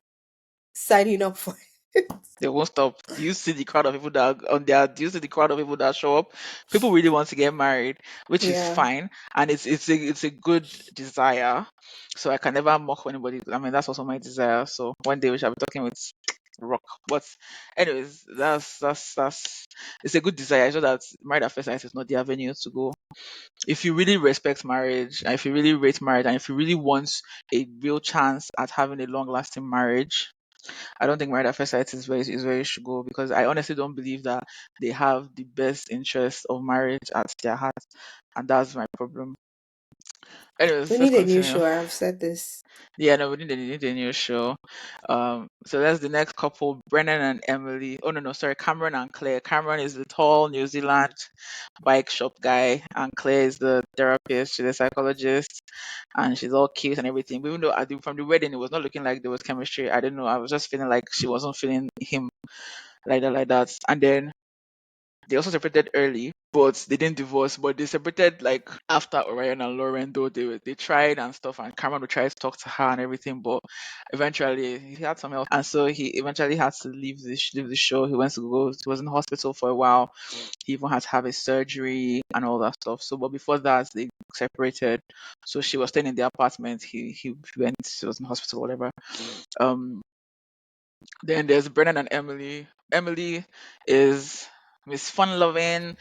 signing up for it. they won't stop. Do you see the crowd of people that are on there? Do you see the crowd of people that show up? People really want to get married, which is Yeah. fine, and it's a good desire. So I can never mock anybody. I mean, that's also my desire. So one day we shall be talking with Rock. But anyways, that's it's a good desire. It's just that married at first sight is not the avenue to go. If you really respect marriage, and if you really rate marriage, and if you really want a real chance at having a long lasting marriage, I don't think married at first sight is where you should go because I honestly don't believe that they have the best interest of marriage at their heart, and that's my problem. We Anyways, let's need a new continue. show. I've said this. Yeah, no, we need a new show. So that's the next couple, Brennan and Emily. Oh no, sorry, Cameron and Claire. Cameron is the tall New Zealand bike shop guy, and Claire is the therapist. She's a psychologist, and she's all cute and everything. But even though from the wedding, it was not looking like there was chemistry. I don't know. I was just feeling like she wasn't feeling him like that. And then they also separated early, but they didn't divorce. But they separated like after Orion and Lauren, though they tried and stuff, and Cameron would try to talk to her and everything, but eventually he had some help, and so he eventually had to leave the show. He went to go. He was in the hospital for a while. He even had to have a surgery and all that stuff. So, but before that, they separated. So she was staying in the apartment. He went. He was in hospital, whatever. Um, then there's Brennan and Emily. Emily is Miss Fun Loving,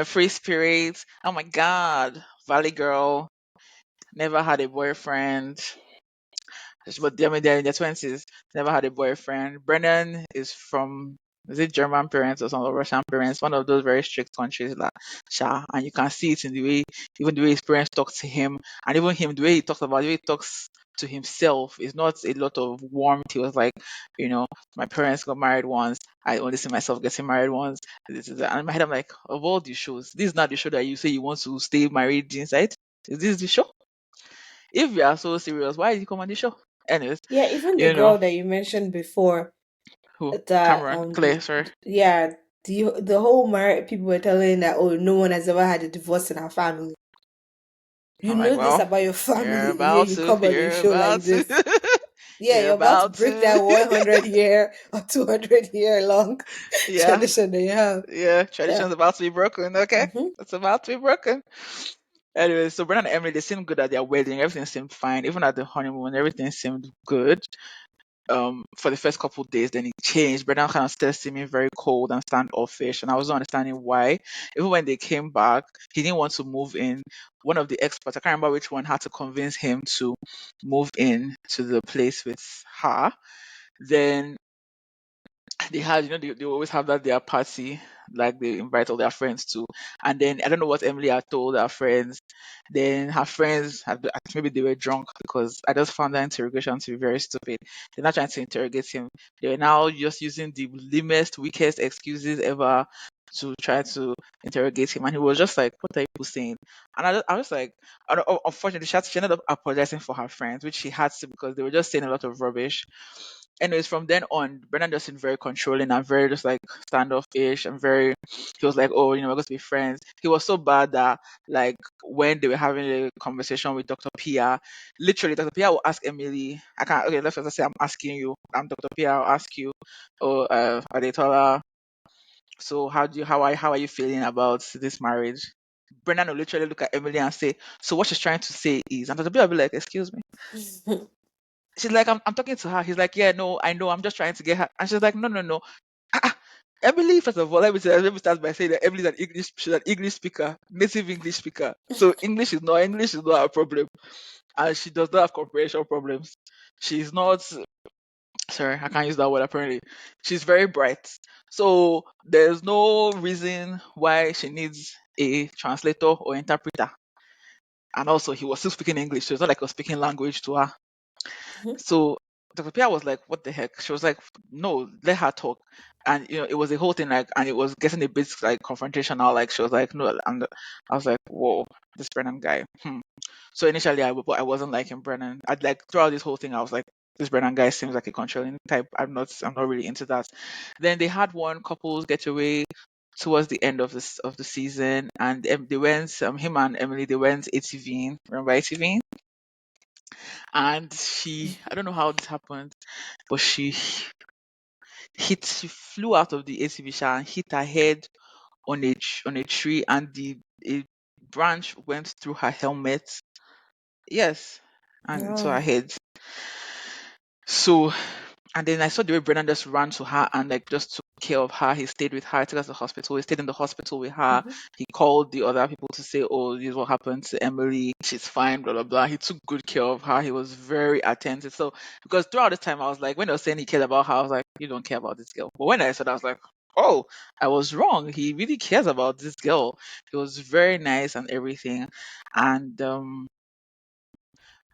free spirit. Oh my God, Valley girl. Never had a boyfriend. But I mean, they're in their twenties. Never had a boyfriend. Brennan is from is it German parents or some Russian parents? One of those very strict countries, like Sha, and you can see it in the way, even the way his parents talk to him, and even him, the way he talks to himself is not a lot of warmth. He was like, you know, my parents got married once. I only see myself getting married once. This is that. And in my head, I'm like, of all these shows, this is not the show that you say you want to stay married inside. Is this the show? If you are so serious, why did you come on the show? Anyways, Yeah, even the you know, girl that you mentioned before, who? that Cameron, Claire, sorry. yeah, the whole married people were telling that oh no one has ever had a divorce in our family. You I'm like, know this well, about your you're family, yeah, about you to, come on a you're show about like to, this. Yeah, you're you're about to about break that to. 100 year or 200 year long Yeah, tradition that you have. yeah, Yeah. tradition's about to be broken, okay? Hmm. It's about to be broken. Anyway, so Brennan and Emily, they seemed good at their wedding. Everything seemed fine. Even at the honeymoon, everything seemed good. For the first couple of days, then it changed. Brendan kind of started seeming very cold and standoffish, and I wasn't understanding why. Even when they came back, he didn't want to move in. One of the experts, I can't remember which one, had to convince him to move in to the place with her. Then they had, they always have that their party, like they invite all their friends to. And then I don't know what Emily had told her friends. Then her friends, I think maybe they were drunk because I just found that interrogation to be very stupid. They're not trying to interrogate him. They were now just using the lamest, weakest excuses ever to try to interrogate him. And he was just like, "What are you saying?" And I was like, unfortunately, she ended up apologizing for her friends, which she had to because they were just saying a lot of rubbish. anyways, from then on, Brennan just seemed very controlling and very just like standoffish and very. He was like, "Oh, we're going to be friends." He was so bad that like when they were having a conversation with Dr. Pia, literally Dr. Pia will ask Emily, "I can't." Okay, let's just say I'm asking you. I'm Dr. Pia. I'll ask you. Oh, Adetola. So how are you feeling about this marriage? Brennan will literally look at Emily and say, "So what she's trying to say is," and Dr. Pia will be like, "Excuse me." She's like, I'm talking to her. He's like, "Yeah, no, I know. I'm just trying to get her." And she's like, "No, no, no. Ah, ah. Emily, first of all, let me start by saying that she's an English speaker, native English speaker. So English is not a problem, and she does not have comprehension problems. She's not. Sorry, I can't use that word. Apparently, she's very bright. So there's no reason why she needs a translator or interpreter. And also, he was still speaking English, so it's not like he was speaking language to her. So Dr. Pia was like, "What the heck?" She was like, "No, let her talk." And it was a whole thing like, and it was getting a bit like confrontational. Like she was like, "No," and I was like, "Whoa, this Brennan guy." So initially, I wasn't liking Brennan. I'd like throughout this whole thing, I was like, "This Brennan guy seems like a controlling type. I'm not really into that." Then they had one couples getaway towards the end of the season, and they went. Him and Emily, they went ATVing. Remember ATVing? And I don't know how this happened, but she flew out of the ATV shower and hit her head on a tree, and the a branch went through her helmet. Yes, and into No. her head. So, and then I saw the way Brennan just ran to her and like just took care of her. He stayed with her, took her to the hospital. He stayed in the hospital with her. Mhm. He called the other people to say, "Oh, this is what happened to Emily. She's fine." Blah blah blah. He took good care of her. He was very attentive. So because throughout this time, I was like, when I was saying he cared about her, I was like, "You don't care about this girl." But when I said, I was like, "Oh, I was wrong. He really cares about this girl." He was very nice and everything. And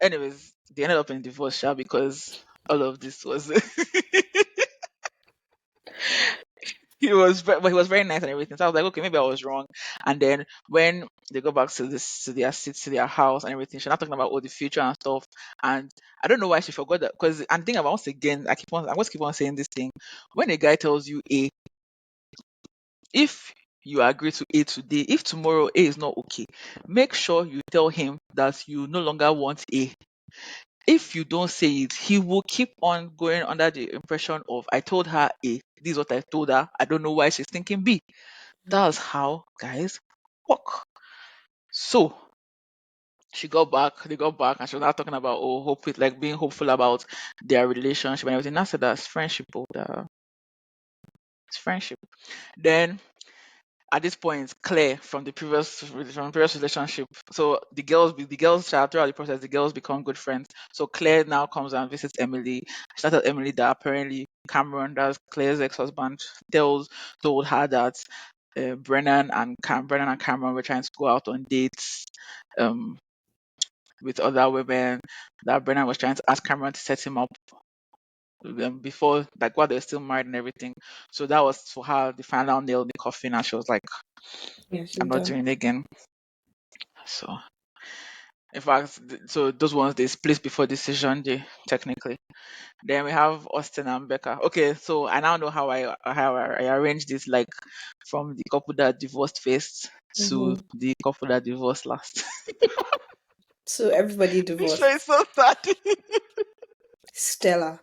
anyways, they ended up in divorce, sha, because all of this was but he was very nice and everything. So I was like, okay, maybe I was wrong. And then when they go back to their seat, to their house and everything, she's not talking about all the future and stuff. And I don't know why she forgot that, because I'm thinking about, once again, I'm going to keep on saying this thing. When a guy tells you A, if you agree to A today, if tomorrow A is not okay, make sure you tell him that you no longer want A. If you don't say it, he will keep on going under the impression of, I told her A, this is what I told her. I don't know why she's thinking B. That's how guys work. So they got back, and she was not talking about, oh, hope it, like being hopeful about their relationship and everything. I said that's friendship, it's friendship. Then at this point, Claire from the previous relationship. So the girls throughout the process, the girls become good friends. So Claire now comes and visits Emily. She tells Emily that apparently Cameron, that's Claire's ex-husband, told her that Brennan and Cameron were trying to go out on dates um with other women. That Brennan was trying to ask Cameron to set him up before, like while they're still married and everything. So that was for her the final nail in the coffin, and she was like, Yeah, she's "I'm not done. doing it again." So, in fact, so those ones they split before decision day, technically. Then we have Austin and Becca. Okay, so I now know how I arranged this, like from the couple that divorced first to Hmm. the couple that divorced last. So everybody This show is divorced. so sad. Stella.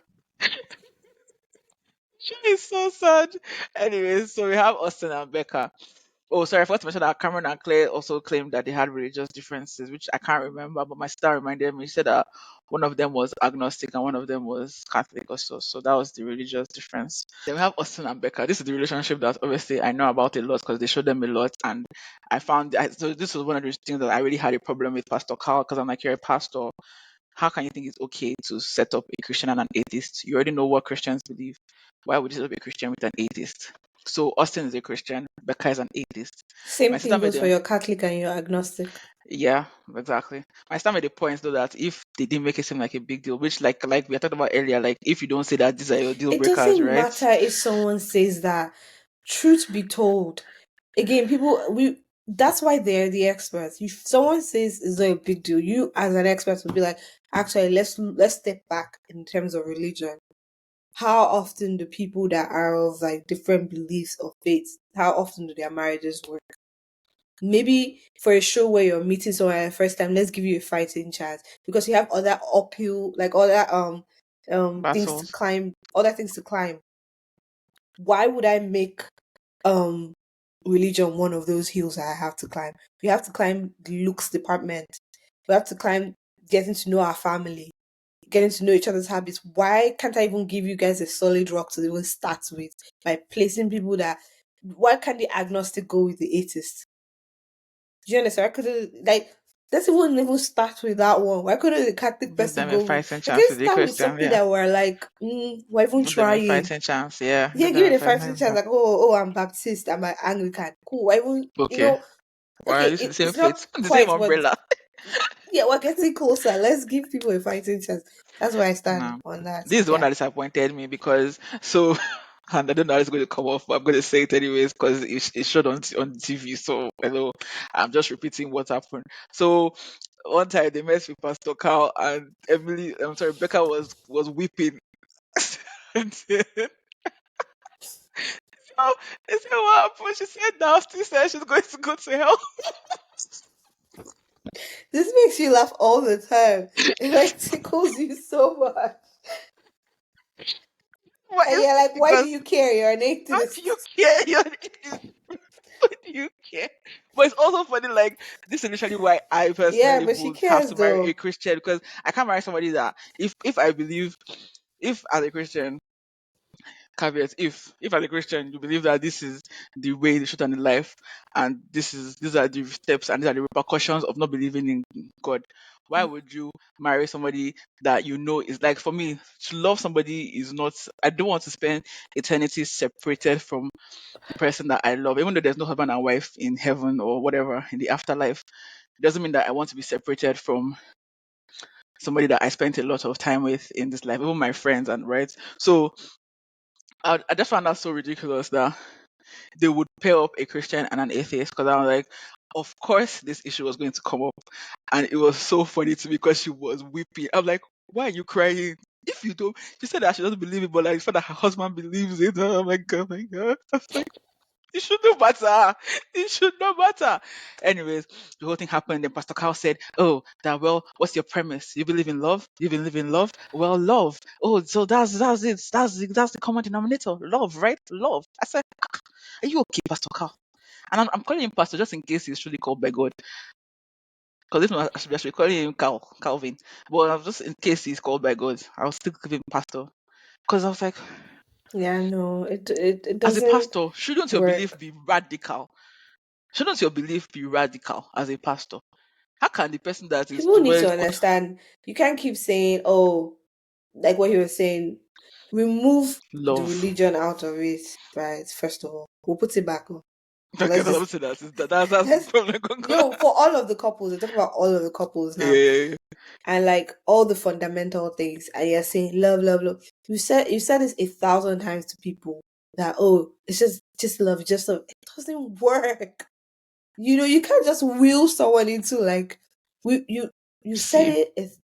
Show is so sad. Anyways, so we have Austin and Becca. Oh, sorry, I forgot to mention that Cameron and Claire also claimed that they had religious differences, which I can't remember, but my sister reminded me. She said that one of them was agnostic and one of them was Catholic or so. So that was the religious difference. Then we have Austin and Becca. This is the relationship that obviously I know about a lot because they showed them a lot. And so this was one of the things that I really had a problem with Pastor Carl, because I'm like, you're a pastor. How can you think it's okay to set up a Christian and an atheist? You already know what Christians believe. Why would you set up a Christian with an atheist? So Austin is a Christian, Becca is an atheist. My Same sister thing made goes for them, your Catholic and your agnostic. yeah, exactly. My sister made the point though that if they didn't make it seem like a big deal, which like we talked about earlier, like if you don't say that these are your deal It breakers, doesn't right? matter if someone says that. Truth be told, again, people we that's why they're the experts. If someone says it's not a big deal, you as an expert would be like, actually, let's step back in terms of religion. how often do people that are of like different beliefs or faiths, how often do their marriages work? Maybe for a show where you're meeting someone at the first time, let's give you a fighting chance because you have other uphill, like other things to Battles. climb, other things to climb. Why would I make um religion one of those hills that I have to climb? We have to climb the looks department. We have to climb getting to know our family, getting to know each other's habits. Why can't I even give you guys a solid rock to even start with by placing people that? Why can't the agnostic go with the atheist? Do you understand? I could like let's even start with that one. Why couldn't the Catholic Give person them a go with? fighting I chance can with the start with Christian, something yeah. that we're like, we're even Give them a trying. fighting chance, yeah. Yeah, Give give them it a a fighting fighting chance. chance. Like, oh, I'm Baptist. I'm an Anglican. Cool. Why even Okay. We're okay, using the same it's not fate, the same quite, but umbrella. yeah, we're getting closer. Let's give people a fighting chance. That's where I stand No. on that. This is the one Yeah. that disappointed me because so and I don't know how it's going to come off, but I'm going to say it anyways because it showed on TV. So hello, I'm just repeating what happened. So one time they met with Pastor Carl and Emily. I'm sorry, Becca was weeping. And then, so they said what happened. She said now she said she's going to go to hell. This makes you laugh all the time. It like tickles you so much. But And it's you're like, why do because you care? You're an what do you atheist. care? What do you care? But it's also funny, like this is initially why I Yeah, personally but she would have cares to marry a though. Christian because I can't marry somebody that if I believe if as a Christian caveat if as a Christian you believe that this is the way the truth and the life and these are the steps and these are the repercussions of not believing in God, why would you marry somebody that you know is like for me to love somebody is not I don't want to spend eternity separated from the person that I love, even though there's no husband and wife in heaven or whatever in the afterlife. It doesn't mean that I want to be separated from somebody that I spent a lot of time with in this life, even my friends and right. So I just found that so ridiculous that they would pair up a Christian and an atheist because I was like, of course this issue was going to come up, and it was so funny to me because she was weeping. I'm like, why are you crying? If you don't, she said that she doesn't believe it, but like, she said that her husband believes it. Oh my god, my god. I was like, it should not matter. It should not matter. Anyways, the whole thing happened. Then Pastor Carl said, "Oh, that well, what's your premise? You believe in love? You believe in love? Well, love. Oh, so that's it. That's the common denominator. Love, right? Love." I said, "Are you okay, Pastor Carl?" And I'm calling him Pastor just in case he's truly called by God. Because if not, I should be calling him Calvin. But just in case he's called by God, I'll still give him Pastor. Because I was like, Yeah, no, it as a doesn't pastor, shouldn't your belief work. be radical? Shouldn't your belief be radical as a pastor? How can the person that is People to need well to understand. You can't keep saying, "Oh, like what he was saying." Remove the love? religion out of it, right? First of all, we'll put it back on. But Okay, let's because I just would say that's the let's problem. no for all of the couples. We're talking about all of the couples now, Yeah, and like all the fundamental things. And you're saying love, love, love. You said this 1,000 times to people that it's just love, just love. It doesn't work. You can't just wheel someone into like we you said see,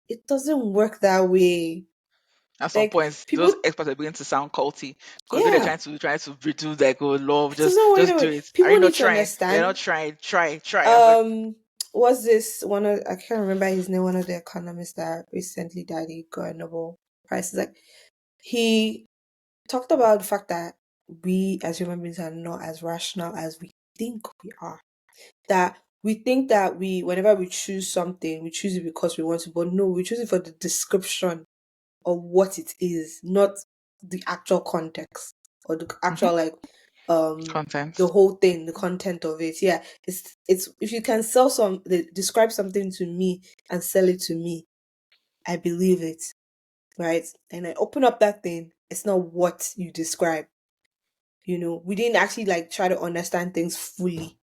it doesn't work that way. at some Like points people, those experts are beginning to sound culty because when they're yeah, trying to reduce like oh love, it doesn't work just that do way. it. Are People you not need to trying? You're not understand. trying. Try. I was like, Um, was this one of I can't remember his name. One of the economists that recently died, he got a Nobel Prize. Like he talked about the fact that we as human beings are not as rational as we think we are. That we think that whenever we choose something, we choose it because we want to, but no, we choose it for the description of what it is, not the actual context or the mhm, actual like the content. whole thing, the content of it. Yeah, it's if you can describe something to me and sell it to me, I believe it, right? And I open up that thing, it's not what you describe. We didn't actually like try to understand things fully,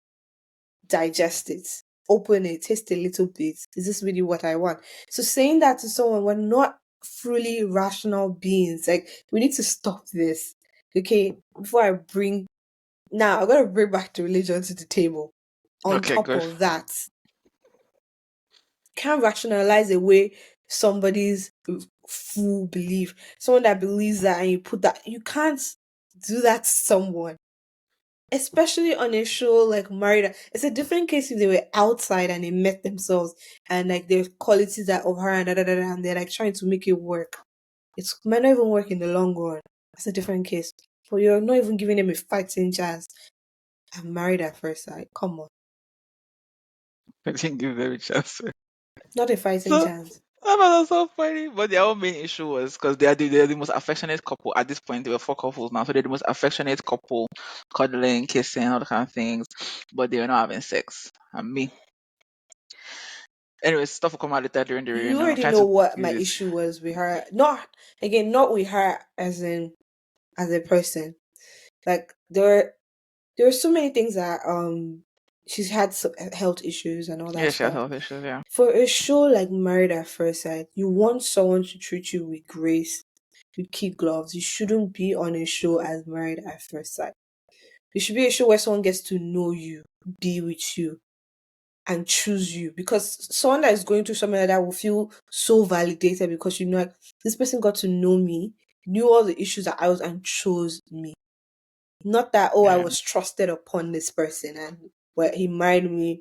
digest it, open it, taste a little bit. Is this really what I want? So saying that to someone, we're not fully rational beings. Like we need to stop this. Okay, before I bring now, I'm gonna bring back the religion to the table. On Okay, top good. of that, can't rationalize away somebody's full belief. Someone that believes that and you put that, you can't do that to someone. Especially on a show like Married. It's a different case if they were outside and they met themselves and like their qualities are of her and and they're like trying to make it work. It might not even work in the long run. That's a different case. But you're not even giving them a fighting chance. I'm married at first sight. Come on. I didn't give them a chance. Not a fighting So chance. that was so funny. But their own main issue was because they're the most affectionate couple at this point. They were four couples now, so they're the most affectionate couple, cuddling, kissing, all the kind of things. But they were not having sex. And me. Anyways, stuff will come out later during the You reunion. I'm already trying know to what do my this. issue was with her. Not again, not with her as in as a person. Like there were so many things that she's had health issues and all Yeah, that she has stuff. health issues. Yeah. For a show like Married at First Sight, you want someone to treat you with grace, with kid gloves. You shouldn't be on a show as Married at First Sight. It should be a show where someone gets to know you, be with you, and choose you. Because someone that is going through something like that will feel so validated because you know like, this person got to know me, knew all the issues that I was, and chose me. Not that oh I Yeah. was trusted upon this person and where he married me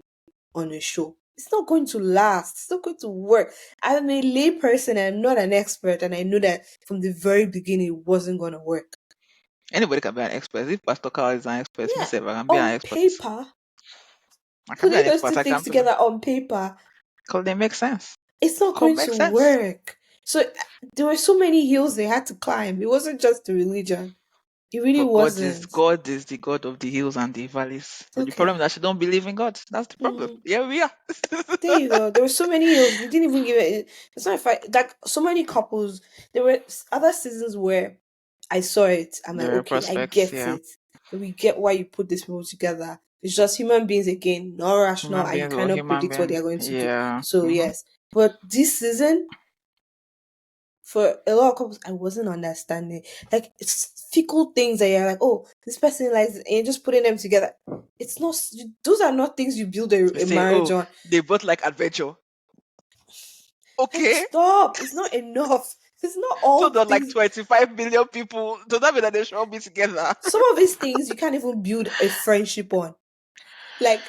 on a show. It's not going to last. It's not going to work. I'm a lay person. I'm not an expert, and I know that from the very beginning it wasn't going to work. Anybody can be an expert. If Pastor Carl is an expert, me Yeah, say I can be an on expert. paper, I can be putting an those expert. two I things can be together on paper, because they make sense. it's not Code going to makes sense. work. So there were so many hills they had to climb. It wasn't just the religion. It really But wasn't. God is the God of the hills and the valleys. But the problem Okay. is that she don't believe in God. That's the problem. Mm. Here we are. There you go. There were so many hills. They didn't even give it. It's not if I like so many couples. There were other seasons where I saw it. I'm like, There are okay, I prospects, get yeah. it. We get why you put these people together. It's just human beings again, not rational, Human and you beings or cannot human predict what they being. are going to do. Yeah. So yes, but this season, for a lot of couples, I wasn't understanding. Like it's fickle things that you're like, oh, this person likes, it, and you're just putting them together. It's not. Those are not things you build You a say, marriage oh, on. they both like adventure. Like, Okay. stop. It's not enough. It's not So all there are like things. 25 million people. Does that mean that they should all be together? Some of these things you can't even build a friendship on. Like,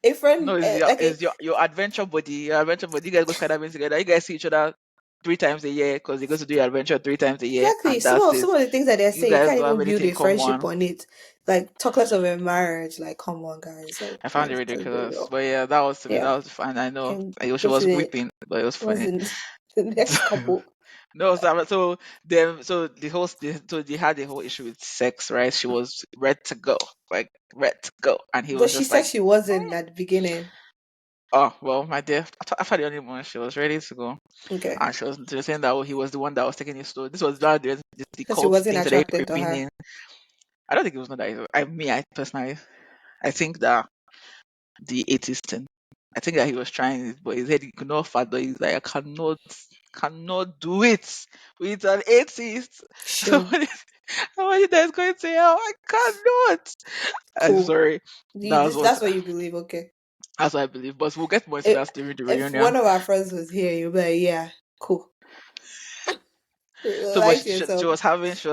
a No, friend, like a. it's your adventure buddy. Your adventure buddy. You guys go skydiving together. You guys see each other 3 times a year because you go to do your adventure 3 times a year, Exactly. and that's it. Some of the things that they're You saying, you guys can't don't have even build anything a in friendship common. on it. Like, talk less of a marriage. Like, come on, guys. Like, I found it let's be ridiculous. real. But yeah, that was to me. Yeah. That was fun. I know. Can She go to was the weeping, but it was funny. wasn't the next couple. No, so them, so so they had the whole issue with sex, right? She was ready to go, like ready to go, and he But was she just said like, she wasn't at the beginning. "Oh, well, my dear, I thought the only one she was ready to go." Okay. And she was saying that, oh, he was the one that was taking it slow. This was not the Because she cult wasn't things that they attracted to creeping her. in. I don't think it was not that. I personally, I think that the 80s thing. I think that he was trying it, but he said he could not fathom. He's like, I cannot do it with an atheist. Sure. Somebody, somebody that's going to hell. I cannot. I'm Cool. sorry. That's what you believe, okay. That's what I believe. But we'll get more into that during the If reunion. one of our friends was here, you'd be like, yeah, cool. So, but Lie to she yourself. was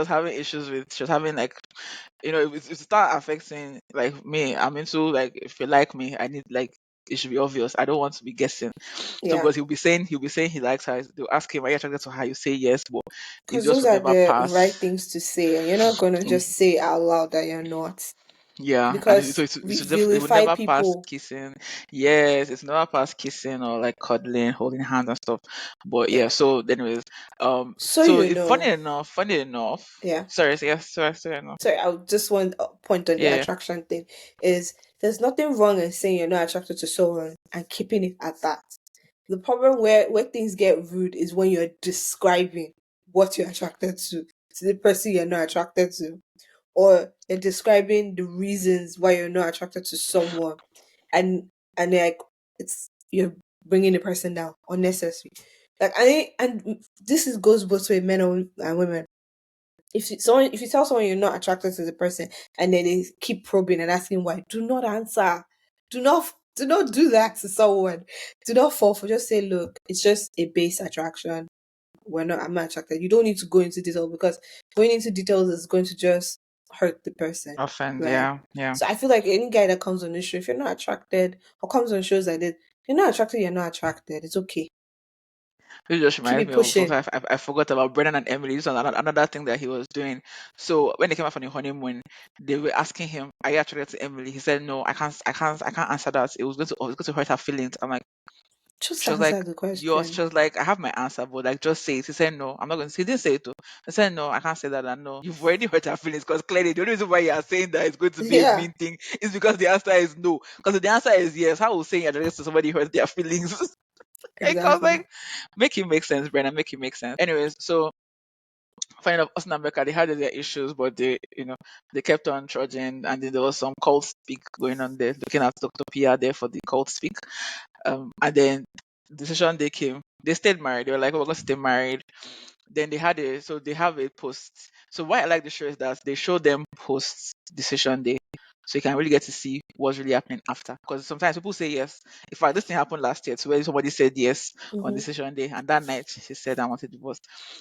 having issues with, she was having like, it start affecting like me. I'm into like, if you like me, I need like, it should be obvious. I don't want to be guessing. So Yeah. because he'll be saying he likes her. They'll ask him, are you attracted to her? You say yes, but it Because just those will are never the right pass. things to say, and you're not going to Mm, just say out loud that you're not. yeah, and Because we it will vilify never pass people. kissing. Yes, it's never past kissing or like cuddling, holding hands and stuff. But yeah, Yeah. so anyways, So, so you if know, funny enough, yeah. sorry, yes, sorry, no, Sorry, I just want a point on the yeah, attraction thing is there's nothing wrong in saying you're not attracted to someone and keeping it at that. The problem where things get rude is when you're describing what you're attracted to the person you're not attracted to, or you're describing the reasons why you're not attracted to someone, and like it's you're bringing the person down unnecessary. Like this is goes both way men and women. If you tell someone you're not attracted to the person and then they keep probing and asking why, do not answer. Do not do that to someone. Do not fall for, just say, look, it's just a base attraction. I'm not attracted. You don't need to go into detail because going into details is going to just hurt the person. Offend, Like, yeah, yeah. so I feel like any guy that comes on this show, if you're not attracted or comes on shows like this, you're not attracted, you're not attracted. It's okay. It just Keep reminds it me of something pushing. I forgot about Brennan and Emily. This was another thing that he was doing. So when they came out from the honeymoon, they were asking him, "Are you attracted to Emily?" He said, "No, I can't answer that. It was going to hurt her feelings." I'm like, Just she was like, answer the yours. question. She was like, "I have my answer, but like, just say it." He said, "No, I'm not going to." He didn't say it though. I said, "No, I can't say that." And no, you've already hurt her feelings because clearly the only reason why you are saying that it's going to be a Yeah, mean thing is because the answer is no. Because if the answer is yes, how will saying you're attracted to somebody hurt their feelings? Like, I was exactly. like, make it make sense, Brennan. Make it make sense. Anyways, so funny enough, Austin and Becca, they had their issues, but they kept on trudging, and then there was some cold speak going on there, looking at Dr. Pia there for the cold speak. And then the decision day came. They stayed married. They were like, "Oh, we're going to stay married." Then they have a post. So why I like the show is that they show them post decision day. So you can really get to see what's really happening after. Because sometimes people say yes. In fact, this thing happened last year. So where somebody said yes on Hmm. decision day, and that night she said I wanted divorce.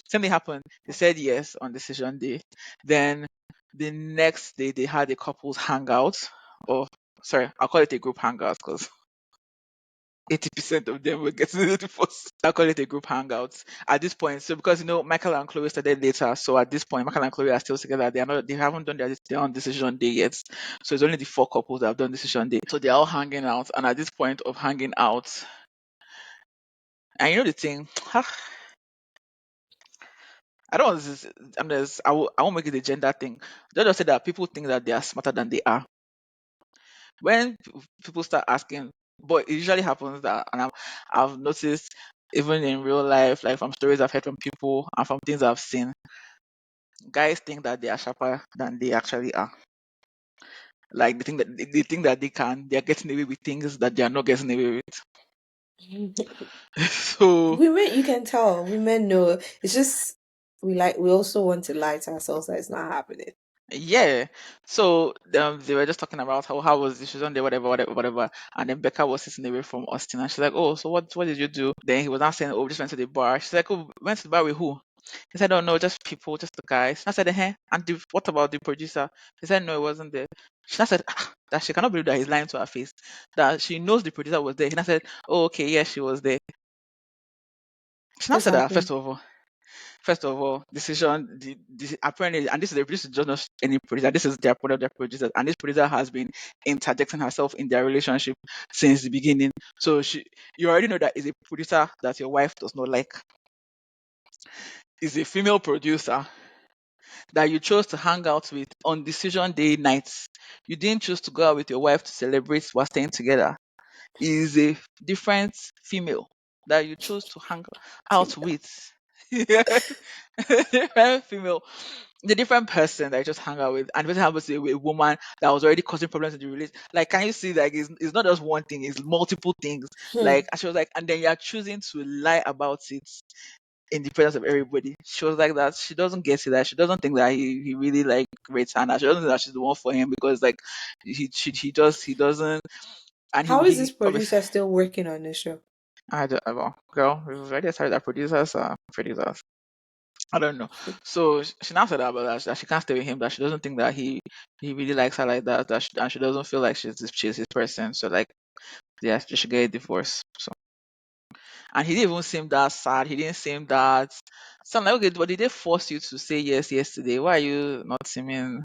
Same thing happened. They said yes on decision day. Then the next day they had a couples hangout. Or sorry, I'll call it a group hangout because 80% of them were getting the divorce. I call it a group hangout at this point. So because Michael and Chloe started later, so at this point Michael and Chloe are still together. They haven't done their own decision day yet. So it's only the four couples that have done decision day. So they're all hanging out, and at this point of hanging out, and the thing, I don't want this. I won't make it a gender thing. Just say that people think that they are smarter than they are. When people start asking, but it usually happens that, and I've noticed even in real life, like from stories I've heard from people and from things I've seen, guys think that they are sharper than they actually are. Like they think that they're getting away with things that they are not getting away with. So Women, you can tell. Women know. It's just we also want to lie to ourselves that it's not happening. yeah, so they were just talking about how was the shoes on there, whatever, whatever, whatever. And then Becca was sitting away from Austin, and she's like, "Oh, so what did you do?" Then he was not saying, "Oh, we just went to the bar." She's like, "Oh, went to the bar with who?" He said, "Oh no, just people, just the guys." I said, "Hey, and what about the producer?" He said, "No, it wasn't there." She said, that she cannot believe that he's lying to her face. That she knows the producer was there. He said, "Oh, okay, yes, she was there." She now said that Exactly. first of all, decision apparently, and this is just not any producer. This is their product, their producer, and this producer has been interjecting herself in their relationship since the beginning. So you already know that is a producer that your wife does not like. Is a female producer that you chose to hang out with on decision day nights. You didn't choose to go out with your wife to celebrate while staying together. Is a different female that you chose to hang out Female. with. Yeah. Different female, the different person that I just hang out with, and the person happens to be a woman that was already causing problems in the relationship. Like, can you see, like, it's not just one thing, it's multiple things. Hmm. Like, and she was like, and then you're choosing to lie about it in the presence of everybody. She was like that. She doesn't get it. That she doesn't think that he really like rates her. And she doesn't think that she's the one for him because like he doesn't. And How is this he obviously, producer still working on the show? I don't well, girl, we've already decided that producers. I don't know. So she now said that about that she can't stay with him. That she doesn't think that he really likes her like that. And she doesn't feel like she's his person. So like yeah, she should get a divorce. So and he didn't even seem that sad. He didn't seem that. So I'm like, okay, but did they force you to say yes yesterday? Why are you not seeming?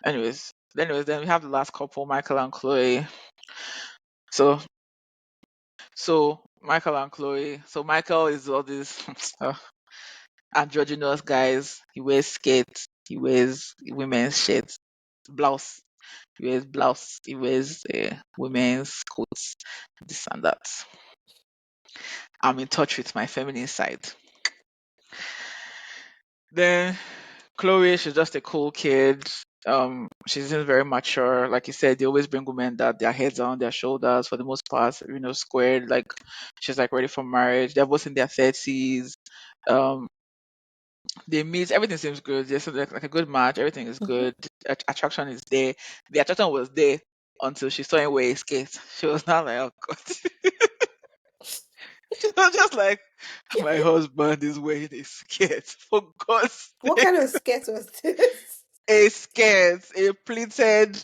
Anyways, then we have the last couple, Michael and Chloe. So Michael and Chloe. So Michael is all this androgynous guys. He wears skates. He wears women's shirts, blouse. He wears blouse. He wears women's coats. This and that. I'm in touch with my feminine side. Then Chloe, she's just a cool kid. She seems very mature. Like you said, they always bring women that their heads are on their shoulders for the most part, squared. Like she's like ready for marriage. They're both in their 30s. Um, they meet. Everything seems good. There's like a good match. Everything is Hmm. good. Attraction is there. The attraction was there until she saw him wear a skate. She was not like, oh god. She was just like, my husband is wearing a skirt. For God's What sake. kind of skirt was this? A skirt, a pleated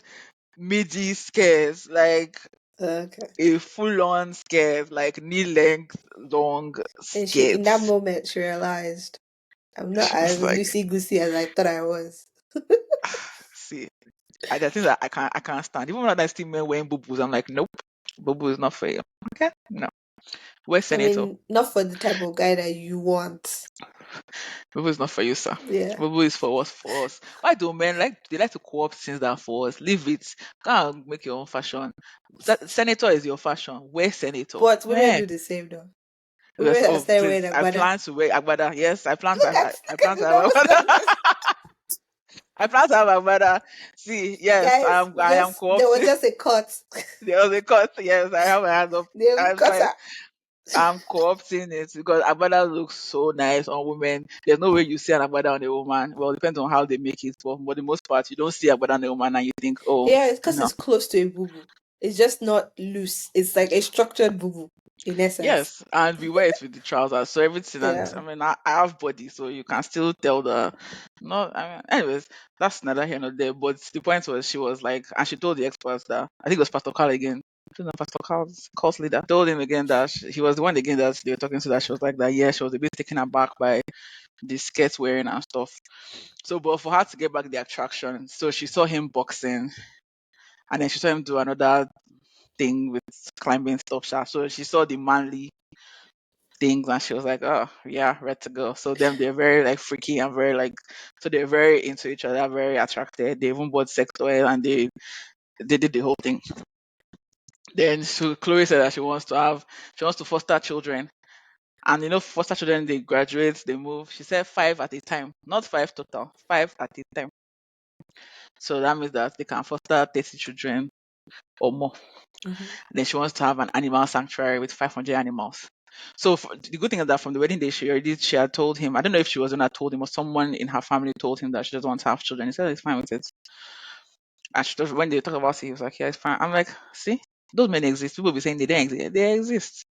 midi skirt, like Okay. a full-on skirt, like knee-length long And she, in that skirts. moment, she realized I'm not She was as like, loosey goosey as I thought I was. see, I think that I can't stand. Even when I see men wearing boo-boos, I'm like, nope, boo-boo is not for you. Okay, no. Where's I Senator? mean, not for the type of guy that you want. Boo-boo is not for you, sir. Yeah. Boo-boo is for us, for us. Why do men they like to co-opt things that are for us? Leave it. Go and make your own fashion. Senator is your fashion. Where's Senator? But women Eh. do the same though. Yes, Women that oh, start wearing please. I agbada. plan to wear agbada. Yes, I plan to Look have at I look plan at to the have double agbada. standards. I plan to have agbada. See, yes, Guys, I am just there was co-opting. just a cut. There was a cut. Yes, I have my hands up. There was a I'm cut. trying. I'm co-opting it because agbada looks so nice on women. There's no way you see an agbada on a woman. Well, it depends on how they make it, but for the most part, you don't see agbada on a woman and you think, oh, Yeah, it's because no. it's close to a boo boo. It's just not loose. It's like a structured boo boo in essence. Yes, and we wear it with the trousers, so everything. And Yeah. I mean, I have body, so you can still tell the. No, I mean, anyways, that's neither here nor there. But the point was, she was like, and she told the experts that I think it was Pastor Carl again. I don't know, Pastor Carl's course leader told him again that he was the one again that they were talking to. That she was like that. Yeah, she was a bit taken aback by the skirt wearing and stuff. So, but for her to get back the attraction, so she saw him boxing, and then she saw him do another thing with climbing stuff. So she saw the manly things and she was like, oh yeah, ready to go. So them they're very like freaky and very like so they're very into each other, very attracted. They even bought sex oil and they did the whole thing. Then Chloe said that she wants to foster children. And foster children they graduate, they move. She said five at a time. Not five total, five at a time. So that means that they can foster 30 children or more. Hmm. Then she wants to have an animal sanctuary with 500 animals. So the good thing is that from the wedding day, she had told him. I don't know if she was the one that told him or someone in her family told him that she doesn't want to have children. He said he's fine with it. And when they talk about it, he was like, yeah, it's fine. I'm like, see, those men exist. People be saying they don't exist. They exist.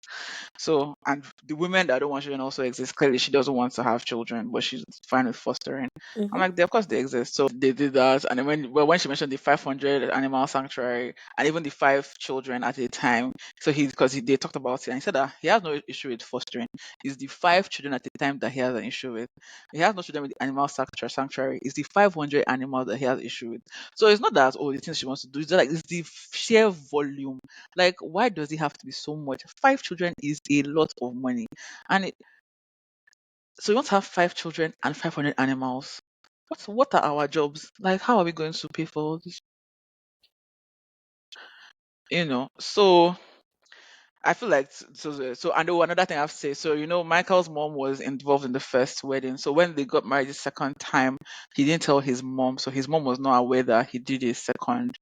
So, and the women that don't want children also exist. Clearly, she doesn't want to have children, but she's fine with fostering. I'm Hmm. like, of course they exist. So they did that, and then when she mentioned the 500 animal sanctuary and even the five children at a time, so they talked about it and he said that he has no issue with fostering. It's the five children at a time that he has an issue with. He has no children with the animal sanctuary. It's the 500 animals that he has issue with. So it's not that the things she wants to do. It's just like it's the sheer volume. Like, why does it have to be so much? Five children is a lot of money. And so you want to have five children and 500 animals. What are our jobs? Like, how are we going to pay for all this? So I feel like and another thing I have to say. So Michael's mom was involved in the first wedding. So when they got married the second time, he didn't tell his mom. So his mom was not aware that he did a second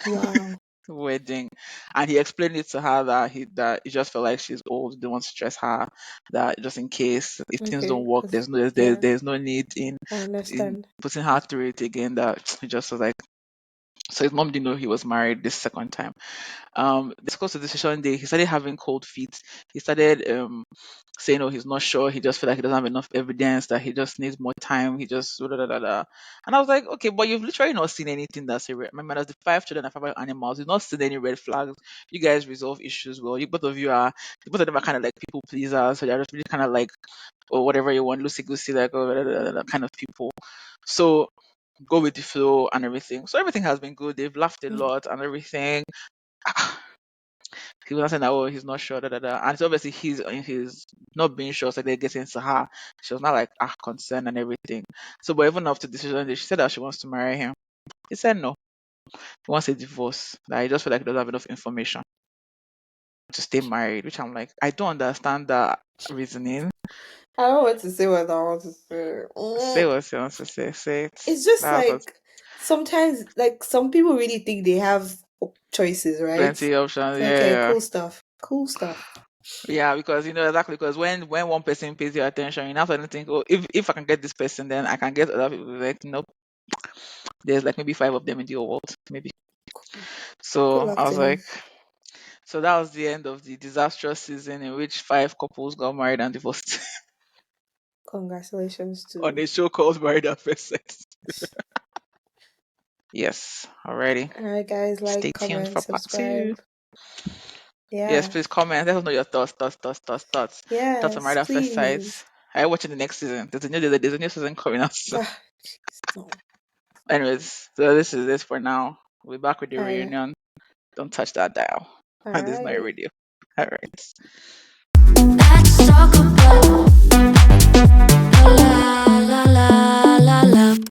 Wow. wedding, and he explained it to her that he just felt like she's old, didn't want to stress her, that just in case if things don't Okay. work, 'Cause- yeah, there's no need in I understand. putting her through it again. That he just was like, so his mom didn't know he was married this second time. This course of the decision day, he started having cold feet. He started saying, "Oh, he's not sure. He just feel like he doesn't have enough evidence. That he just needs more time. He just da, da, da, da, da." And I was like, "Okay, but you've literally not seen anything that's a red. Remember, there's the five children and five animals. You've not seen any red flags. You guys resolve issues well. You both of them are kind of like people pleasers. So they're just really kind of like, or whatever you want, loosey goosey, like oh, da, da, da, da, kind of people. So." Go with the flow and everything. So everything has been good. They've laughed a Mm. lot and everything. He was not saying that, oh, he's not sure, da, da, da. And so obviously he's not being sure, so they're getting to her. She was not like concerned and everything. So but even after the decision day, she said that she wants to marry him. He said no. He wants a divorce. That he just feel like he doesn't have enough information to stay married, which I'm like, I don't understand that reasoning. I don't know what to say what I want to say. Say what you want to say. Say it. It's just That's what like sometimes, like some people really think they have choices, right? plenty options. Yeah, Okay, yeah. cool stuff. Cool stuff. Yeah, because exactly because when one person pays your attention, you now suddenly think, oh, if I can get this person, then I can get other people. Like, nope, there's like maybe five of them in the whole world, maybe. Cool. Good So luck I to was him. like, So that was the end of the disastrous season in which 5 couples got married and divorced Congratulations on to. a show called Married at First Sight. Yes, alrighty. All right, guys, Stay like, tuned comment, for part 2. subscribe. Yes, Yeah. please comment. Let us know your thoughts on Yes, Married at First Sight. please. Are you watching the next season? There's a new season coming out soon. Ah, jeez, no. Anyways, so this is it for now. We'll be back with the All right. reunion. Don't touch that dial. All And this is not a righty. radio. Alright. Let's talk about